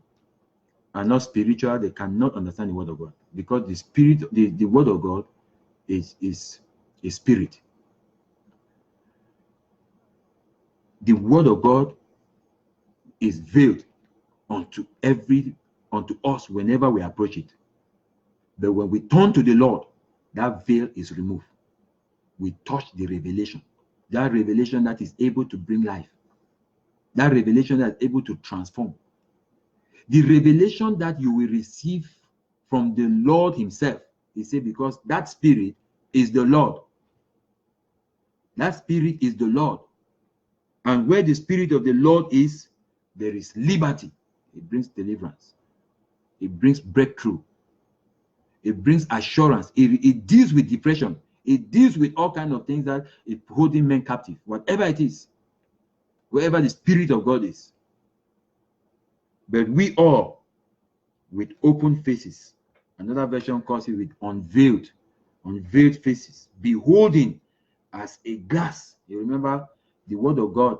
are not spiritual, they cannot understand the word of God, because the spirit, the word of God is spirit. The word of God is veiled unto us whenever we approach it. But when we turn to the Lord, that veil is removed. We touch the revelation. That revelation that is able to bring life. That revelation that is able to transform. The revelation that you will receive from the Lord himself, he said, because that spirit is the Lord. That spirit is the Lord. And where the spirit of the Lord is, there is liberty. It brings deliverance. It brings breakthrough. It brings assurance. It deals with depression. It deals with all kinds of things that is holding men captive. Whatever it is, wherever the spirit of God is. But we all, with open faces. Another version calls it with unveiled faces, beholding as a glass. You remember the word of God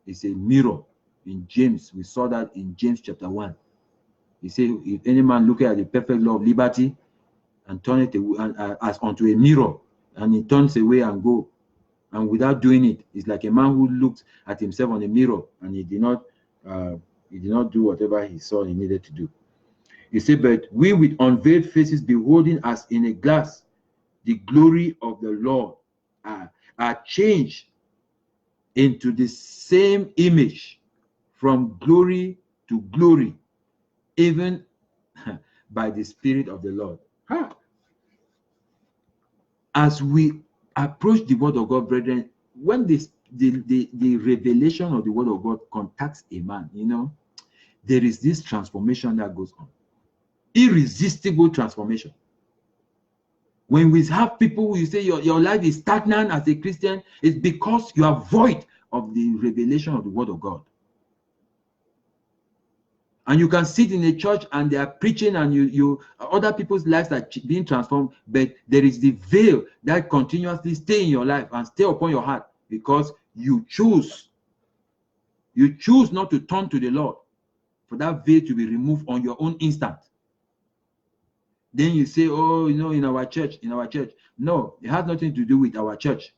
is a mirror. In James, we saw that in James chapter 1. He said, if any man look at the perfect law of liberty and turn it as unto a mirror, and he turns away and go, and without doing it, it's like a man who looks at himself on a mirror and he did not do whatever he saw he needed to do. He said, but we with unveiled faces beholding as in a glass the glory of the Lord are changed into the same image from glory to glory, even by the Spirit of the Lord. As we approach the word of God, brethren, when the revelation of the word of God contacts a man, there is this transformation that goes on. Irresistible transformation. When we have people who you say your life is stagnant as a Christian, it's because you are void of the revelation of the word of God. And you can sit in a church and they are preaching and you other people's lives are being transformed, but there is the veil that continuously stay in your life and stay upon your heart because you choose not to turn to the Lord for that veil to be removed on your own instant. Then you say, oh, in our church. No, it has nothing to do with our church.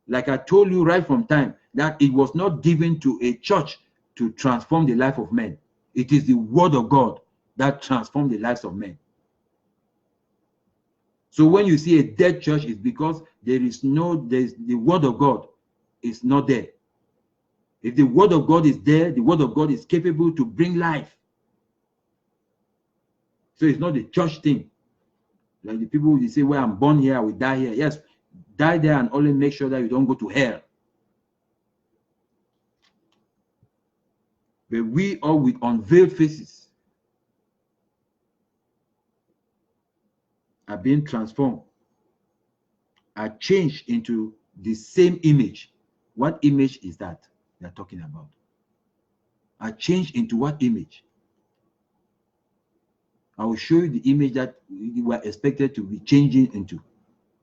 Like I told you right from time, that it was not given to a church to transform the life of men. It is the word of God that transforms the lives of men. So when you see a dead church, it's because the word of God is not there. If the word of God is there, the word of God is capable to bring life. So it's not the church thing. Like the people who say, well, I'm born here, I will die here. Yes, die there and only make sure that you don't go to hell. But we all with unveiled faces are being transformed, are changed into the same image. What image is that they're talking about? Are changed into what image? I will show you the image that we were expected to be changing into.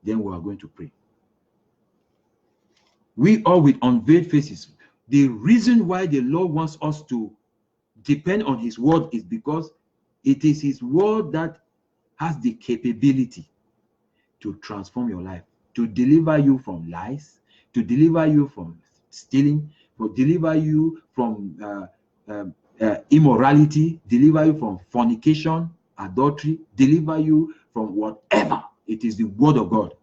Then we are going to pray. We all with unveiled faces. The reason why the Lord wants us to depend on his word is because it is his word that has the capability to transform your life, to deliver you from lies, to deliver you from stealing, to deliver you from immorality, deliver you from fornication, adultery, deliver you from whatever. It is the word of God.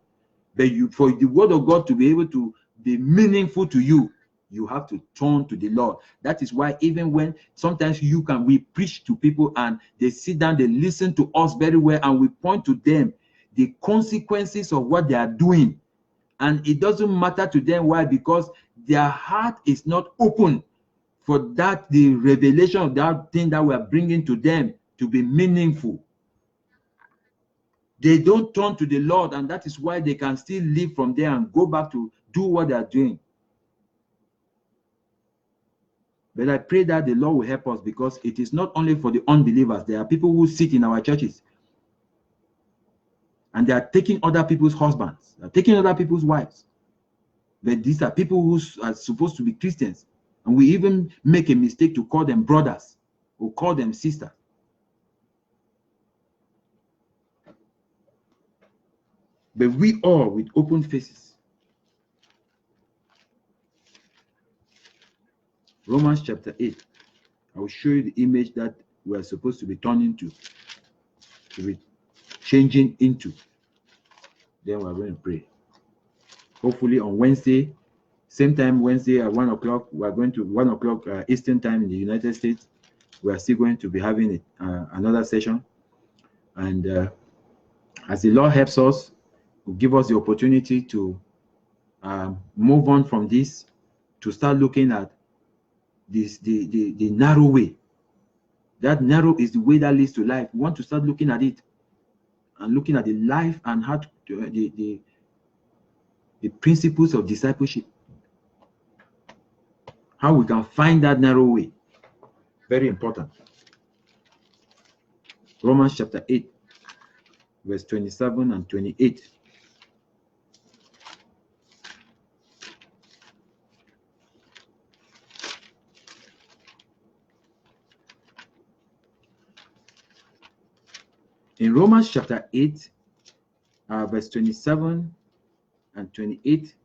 But for the word of God to be able to be meaningful to you, you have to turn to the Lord. That is why even when sometimes we preach to people and they sit down, they listen to us very well, and we point to them the consequences of what they are doing. And it doesn't matter to them. Why? Because their heart is not open for that, the revelation of that thing that we are bringing to them to be meaningful. They don't turn to the Lord, and that is why they can still live from there and go back to do what they are doing. But I pray that the Lord will help us, because it is not only for the unbelievers. There are people who sit in our churches and they are taking other people's husbands, they are taking other people's wives. But these are people who are supposed to be Christians, and we even make a mistake to call them brothers or call them sisters. But we all with open faces. Romans chapter 8. I will show you the image that we are supposed to be turning to be changing into. Then we are going to pray. Hopefully on Wednesday, same time Wednesday at 1 o'clock, we are going to 1 o'clock Eastern time in the United States. We are still going to be having another session. And as the Lord helps us, will give us the opportunity to move on from this, to start looking at this the narrow way. That narrow is the way that leads to life. We want to start looking at it and looking at the life and how the principles of discipleship, how we can find that narrow way. Very important. Romans chapter 8, verse 27 and 28. In Romans chapter 8, verse 27 and 28,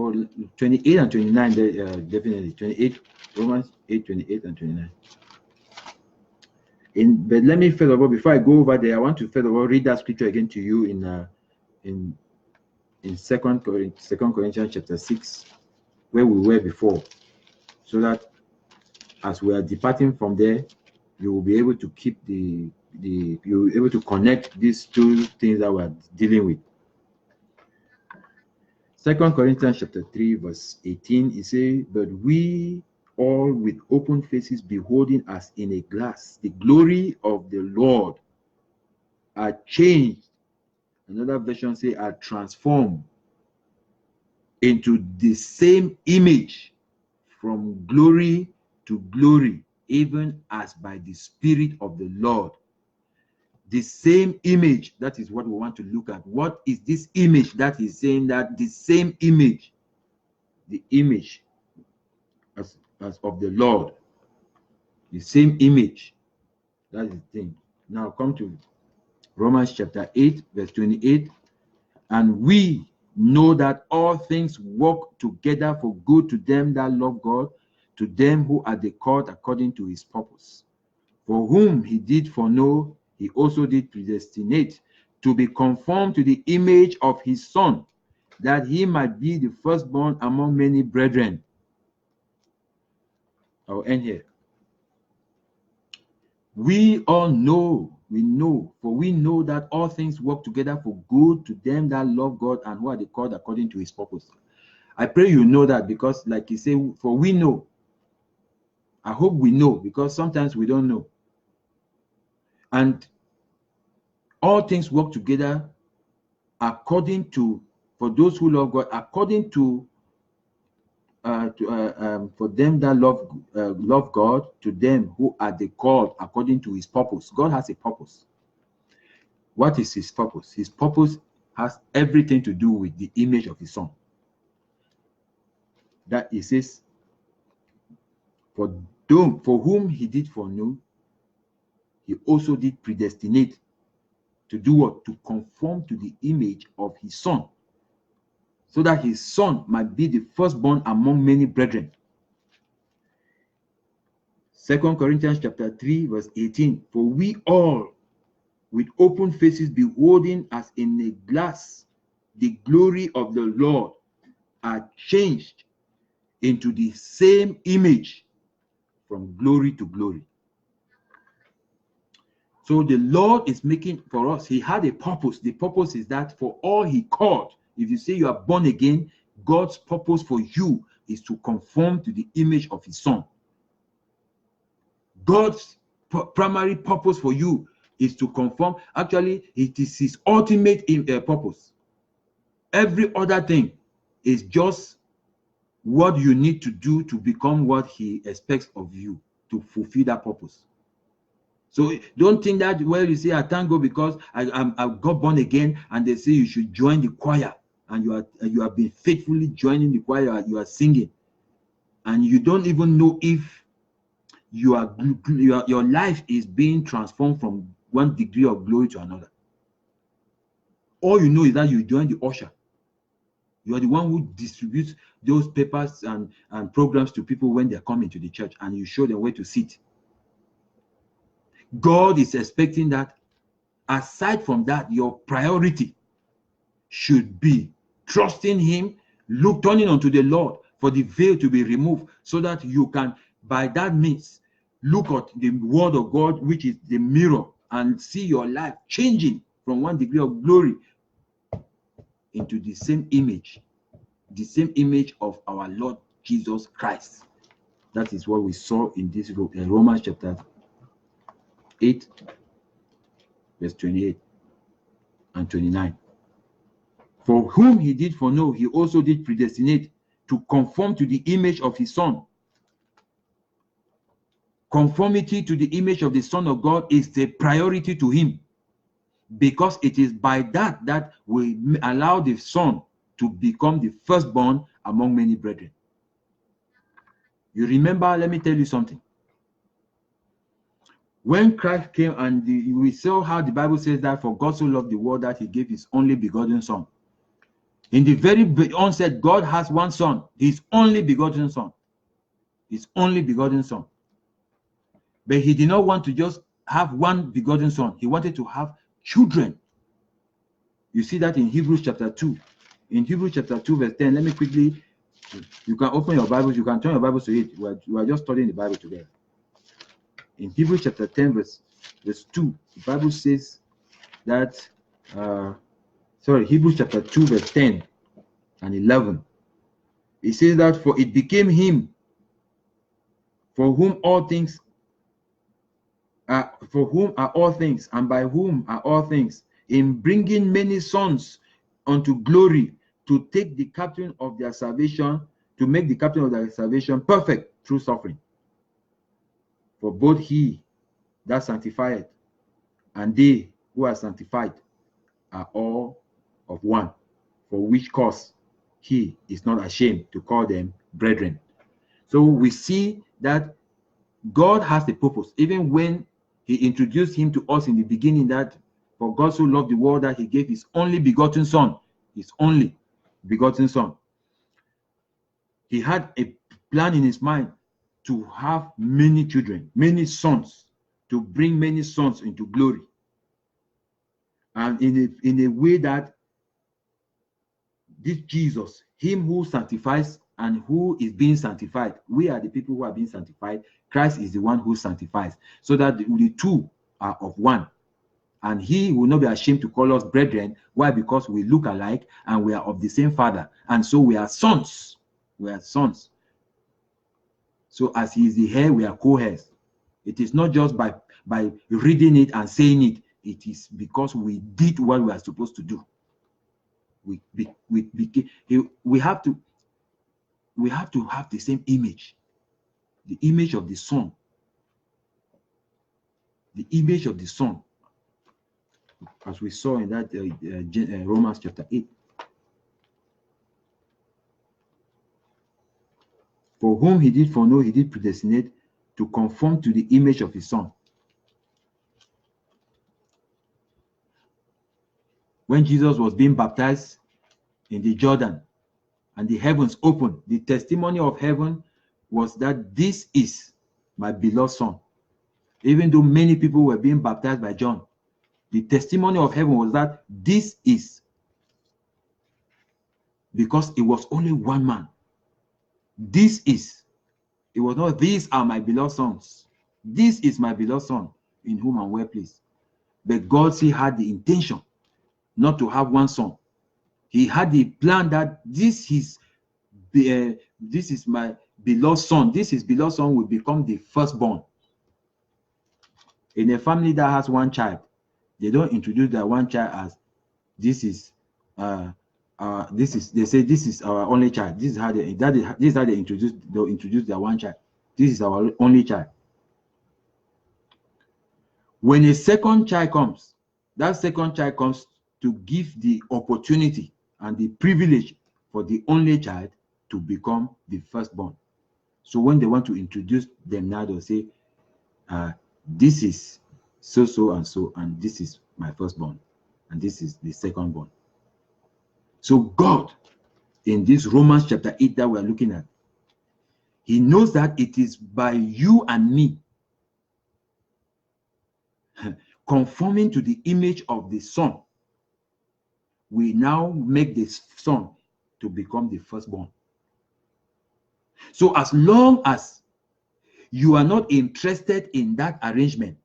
or 28 and 29, definitely 28, Romans 8, 28 and 29. But let me first of all, before I go over there, I want to first of all read that scripture again to you in 2 Corinthians chapter 6, where we were before, so that as we are departing from there, you will be able to keep you'll be able to connect these two things that we're dealing with. 2 Corinthians chapter 3, verse 18, it says, "But we all with open faces beholding as in a glass the glory of the Lord are changed." Another version say are transformed into the same image from glory to glory, even as by the Spirit of the Lord. The same image, that is what we want to look at. What is this image that is saying that the same image, the image as of the Lord, the same image, that is the thing. Now come to Romans chapter 8, verse 28. "And we know that all things work together for good to them that love God, to them who are the called according to his purpose. For whom he did foreknow, he also did predestinate to be conformed to the image of his Son, that he might be the firstborn among many brethren." I'll end here. We all know, for we know that all things work together for good to them that love God and who are the called according to his purpose. I pray you know that, because like you say, for we know. I hope we know, because sometimes we don't know. And all things work together according to, for those who love God, according to for them that love God, to them who are the called according to his purpose. God has a purpose. What is his purpose? His purpose has everything to do with the image of his Son. That it says, for whom he did foreknow, he also did predestinate to do what? To conform to the image of his Son, so that his Son might be the firstborn among many brethren. 2 Corinthians chapter 3, verse 18, "For we all with open faces beholding as in a glass the glory of the Lord are changed into the same image from glory to glory." So the Lord is making for us, he had a purpose. The purpose is that for all he called, if you say you are born again, God's purpose for you is to conform to the image of his Son. God's primary purpose for you is to conform. Actually, it is his ultimate purpose. Every other thing is just what you need to do to become what he expects of you to fulfill that purpose. So don't think that, well, you say I thank God because I got born again, and they say you should join the choir, and you have been faithfully joining the choir, you are singing, and you don't even know if your life is being transformed from one degree of glory to another. All you know is that you join the usher. You are the one who distributes those papers and programs to people when they're coming to the church, and you show them where to sit. God is expecting that, aside from that, your priority should be trusting him, turning unto the Lord for the veil to be removed, so that you can, by that means, look at the word of God, which is the mirror, and see your life changing from one degree of glory into the same image of our Lord Jesus Christ. That is what we saw in this Romans chapter 8, verse 28 and 29. "For whom he did foreknow, he also did predestinate to conform to the image of his Son." Conformity to the image of the Son of God is the priority to him, because it is by that we allow the Son to become the firstborn among many brethren. You remember, let me tell you something. When Christ came, and we saw how the Bible says that for God so loved the world that he gave his only begotten Son. In the very onset, God has one son, his only begotten son. His only begotten son. But he did not want to just have one begotten son. He wanted to have children. You see that in Hebrews chapter 2. In Hebrews chapter 2, verse 10, let me quickly, you can open your Bibles, you can turn your Bibles to it. We are just studying the Bible together. In Hebrews chapter 10, verse 2, the Bible says that, Hebrews chapter 2, verse 10 and 11. It says that, for it became him for whom all things are, for whom are all things, and by whom are all things, in bringing many sons unto glory, to take the captain of their salvation, to make the captain of their salvation perfect through suffering. For both he that sanctifieth and they who are sanctified are all of one, for which cause he is not ashamed to call them brethren. So we see that God has a purpose, even when he introduced him to us in the beginning, that for God so loved the world that he gave his only begotten son, his only begotten son. He had a plan in his mind to have many children, many sons, to bring many sons into glory. And in a way that this Jesus, him who sanctifies and who is being sanctified, we are the people who are being sanctified. Christ is the one who sanctifies, so that the two are of one. And he will not be ashamed to call us brethren. Why? Because we look alike and we are of the same father. And so we are sons. We are sons. So as he is the heir, we are co-heirs. It is not just by reading it and saying it. It is because we did what we are supposed to do. We have to have the same image, the image of the Son, the image of the Son, as we saw in that Romans chapter 8. For whom he did foreknow, he did predestinate to conform to the image of his Son. When Jesus was being baptized in the Jordan and the heavens opened, the testimony of heaven was that this is my beloved Son. Even though many people were being baptized by John, the testimony of heaven was that this is, because it was only one man. This is. It was not, these are my beloved sons. This is my beloved Son, in whom I'm well pleased. But God still had the intention not to have one son. He had the plan that this is my beloved Son. This is beloved Son will become the firstborn. In a family that has one child, they don't introduce that one child as they say this is our only child. This is how they introduce their one child. This is our only child. When a second child comes, that second child comes to give the opportunity and the privilege for the only child to become the firstborn. So when they want to introduce them now, they'll say, this is so and so, and this is my firstborn, and this is the secondborn. So God, in this Romans chapter 8 that we're looking at, he knows that it is by you and me conforming to the image of the Son, we now make this Son to become the firstborn. So as long as you are not interested in that arrangement,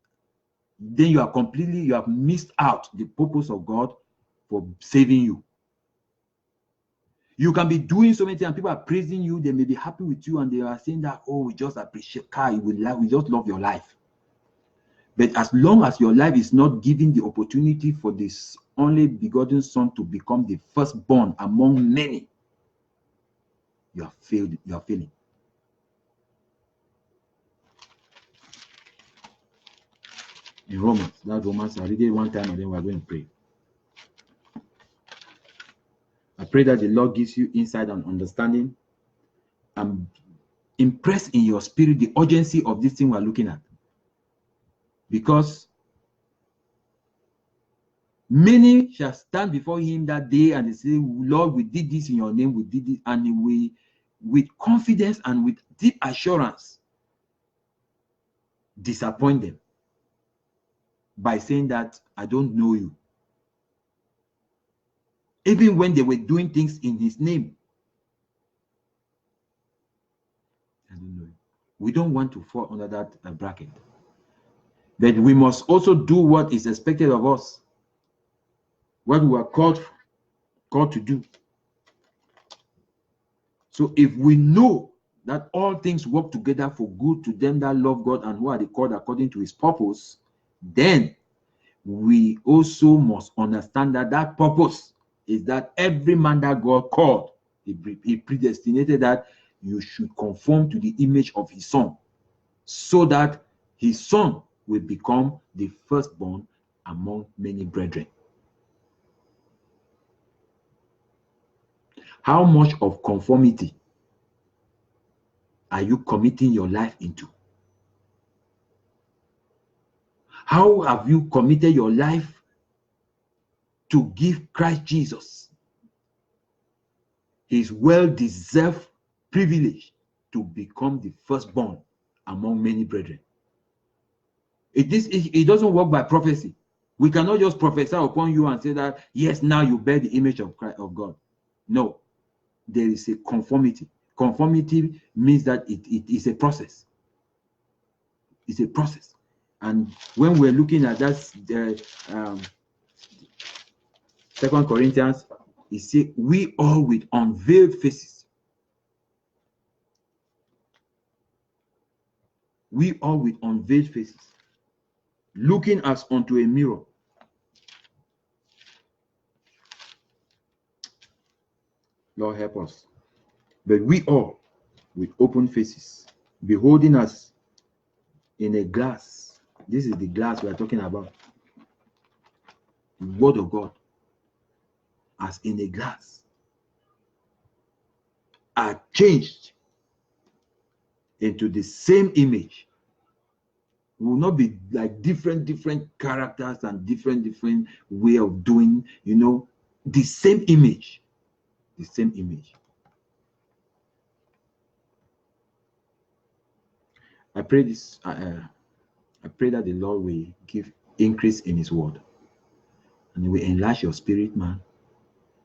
then you have missed out the purpose of God for saving you. You can be doing so many things and people are praising you. They may be happy with you and they are saying that, oh, we just appreciate Kai, we just love your life. But as long as your life is not giving the opportunity for this only begotten Son to become the firstborn among many, you have failed. You are failing. In Romans, I read it one time and then we're going to pray. I pray that the Lord gives you insight and understanding and impress in your spirit the urgency of this thing we're looking at. Because Many shall stand before him that day and they say, Lord, we did this in your name, we did it, and we, with confidence and with deep assurance, disappoint them by saying that I don't know you. Even when they were doing things in his name, I don't know you. We don't want to fall under that bracket. But we must also do what is expected of us, what we are called to do. So if we know that all things work together for good to them that love God and who are called according to his purpose, then we also must understand that that purpose is that every man that God called, he predestinated that you should conform to the image of his son, so that his son will become the firstborn among many brethren. How much of conformity are you committing your life into? How have you committed your life to give Christ Jesus his well-deserved privilege to become the firstborn among many brethren? It doesn't work by prophecy. We cannot just prophesy upon you and say that, yes, now you bear the image of Christ, of God. No, there is a conformity. Conformity means that it is a process. It's a process. And when we're looking at that, 2 Corinthians, he said, we all with unveiled faces. We all with unveiled faces, looking as unto a mirror. Lord, help us. But we all with open faces, beholding us in a glass. This is the glass we are talking about. The word of God, as in a glass, are changed into the same image. We will not be like different characters and different way of doing, the same image. The same image. I pray this. I pray that the Lord will give increase in his word, and he will enlarge your spirit, man.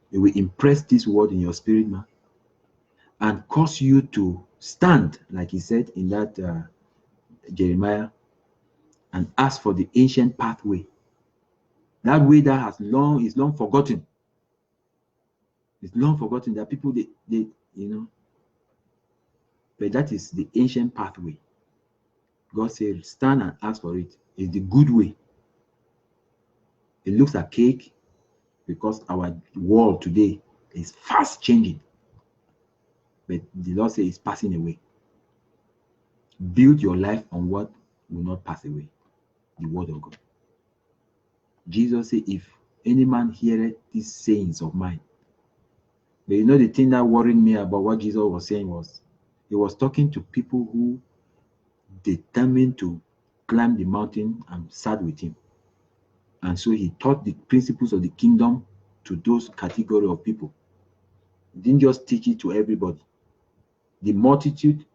He will impress this word in your spirit, man, and cause you to stand, like he said in that Jeremiah, and ask for the ancient pathway. That way that is long forgotten. It's long forgotten that people they but that is the ancient pathway. God said, stand and ask for it. It's the good way. It looks archaic because our world today is fast changing. But the Lord says it's passing away. Build your life on what will not pass away, the word of God. Jesus said, if any man heareth these sayings of mine. But the thing that worried me about what Jesus was saying was, he was talking to people who determined to climb the mountain and sat with him. And so he taught the principles of the kingdom to those category of people. He didn't just teach it to everybody. The multitude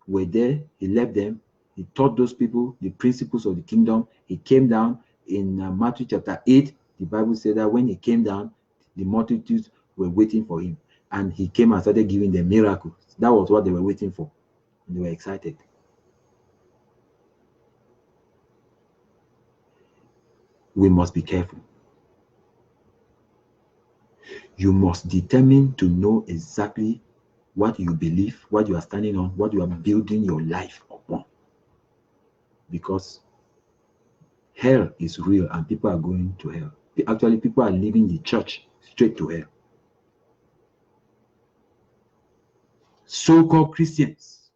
were there. He left them. He taught those people the principles of the kingdom. He came down in Matthew chapter 8. The Bible said that when he came down, the multitudes were waiting for him. And he came and started giving them miracles. That was what they were waiting for. And they were excited. We must be careful. You must determine to know exactly what you believe, what you are standing on, what you are building your life upon. Because hell is real and people are going to hell. Actually, people are leaving the church straight to hell. So-called Christians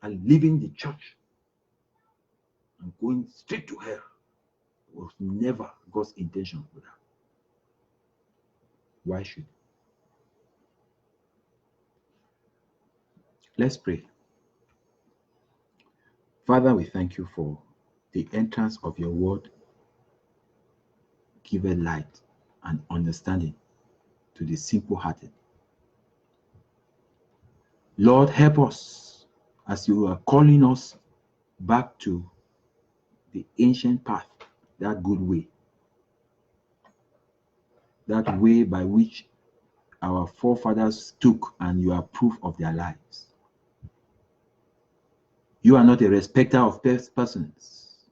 are leaving the church and going straight to hell. It was never God's intention for that. Why should? Let's pray. Father, we thank you for the entrance of your word giveth light and understanding to the simple-hearted. Lord, help us as you are calling us back to the ancient path, that good way, that way by which our forefathers took, and you are proof of their lives. You are not a respecter of persons.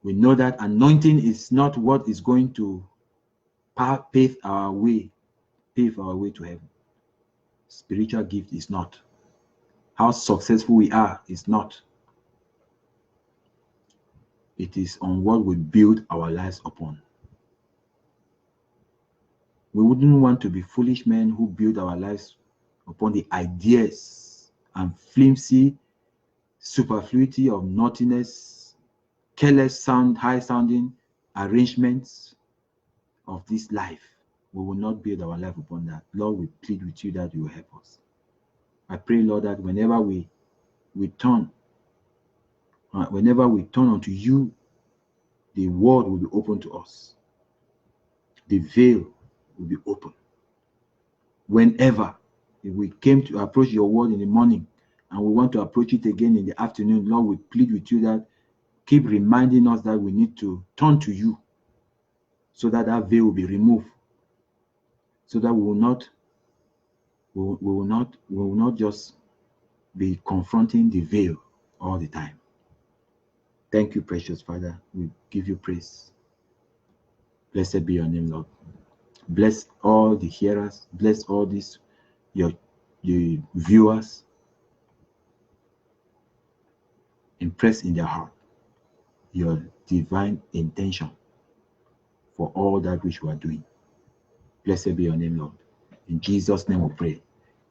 We know that anointing is not what is going to pave our way to heaven. Spiritual gift is not. How successful we are is not. It is on what we build our lives upon. We wouldn't want to be foolish men who build our lives upon the ideas and flimsy superfluity of naughtiness, careless high-sounding arrangements of this life. We will not build our life upon that. Lord, we plead with you that you will help us. I pray, Lord, that whenever we turn unto you, the word will be open to us. The veil will be open. Whenever we came to approach your word in the morning and we want to approach it again in the afternoon, Lord, we plead with you that keep reminding us that we need to turn to you so that that veil will be removed, so that we will not just be confronting the veil all the time. Thank you, precious Father. We give you praise. Blessed be your name, Lord. Bless all the hearers. Bless all these your viewers. Impress in their heart your divine intention for all that which we are doing. Blessed be your name, Lord. In Jesus' name we pray.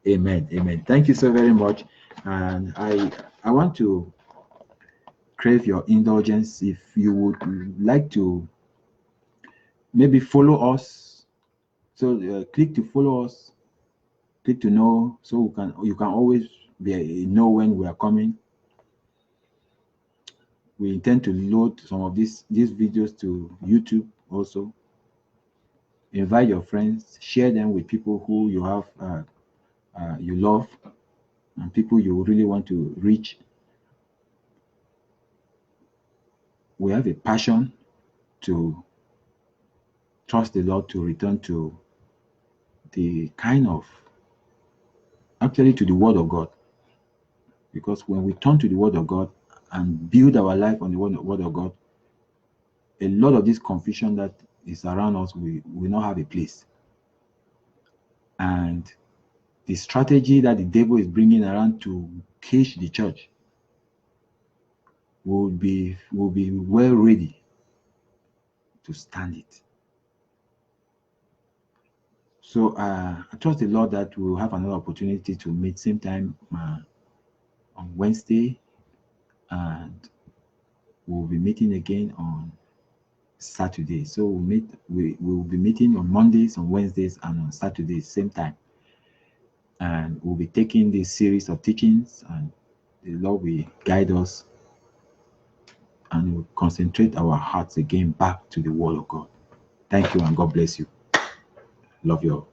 Amen. Amen. Thank you so very much. And I want to crave your indulgence. If you would like to maybe follow us, so click to follow us, click to know, so you can always know when we are coming. We intend to load some of these videos to YouTube also. Invite your friends, share them with people who you have you love, and people you really want to reach. We have a passion to trust the Lord to return to the to the Word of God. Because when we turn to the Word of God and build our life on the Word of God, a lot of this confusion that is around us will not have a place. And the strategy that the devil is bringing around to cage the church will be well ready to stand it. So I trust the Lord that we'll have another opportunity to meet same time on Wednesday, and we'll be meeting again on Saturday. So we will be meeting on Mondays, on Wednesdays, and on Saturdays, same time. And we'll be taking this series of teachings, and the Lord will guide us and will concentrate our hearts again back to the Word of God. Thank you, and God bless you. Love you all.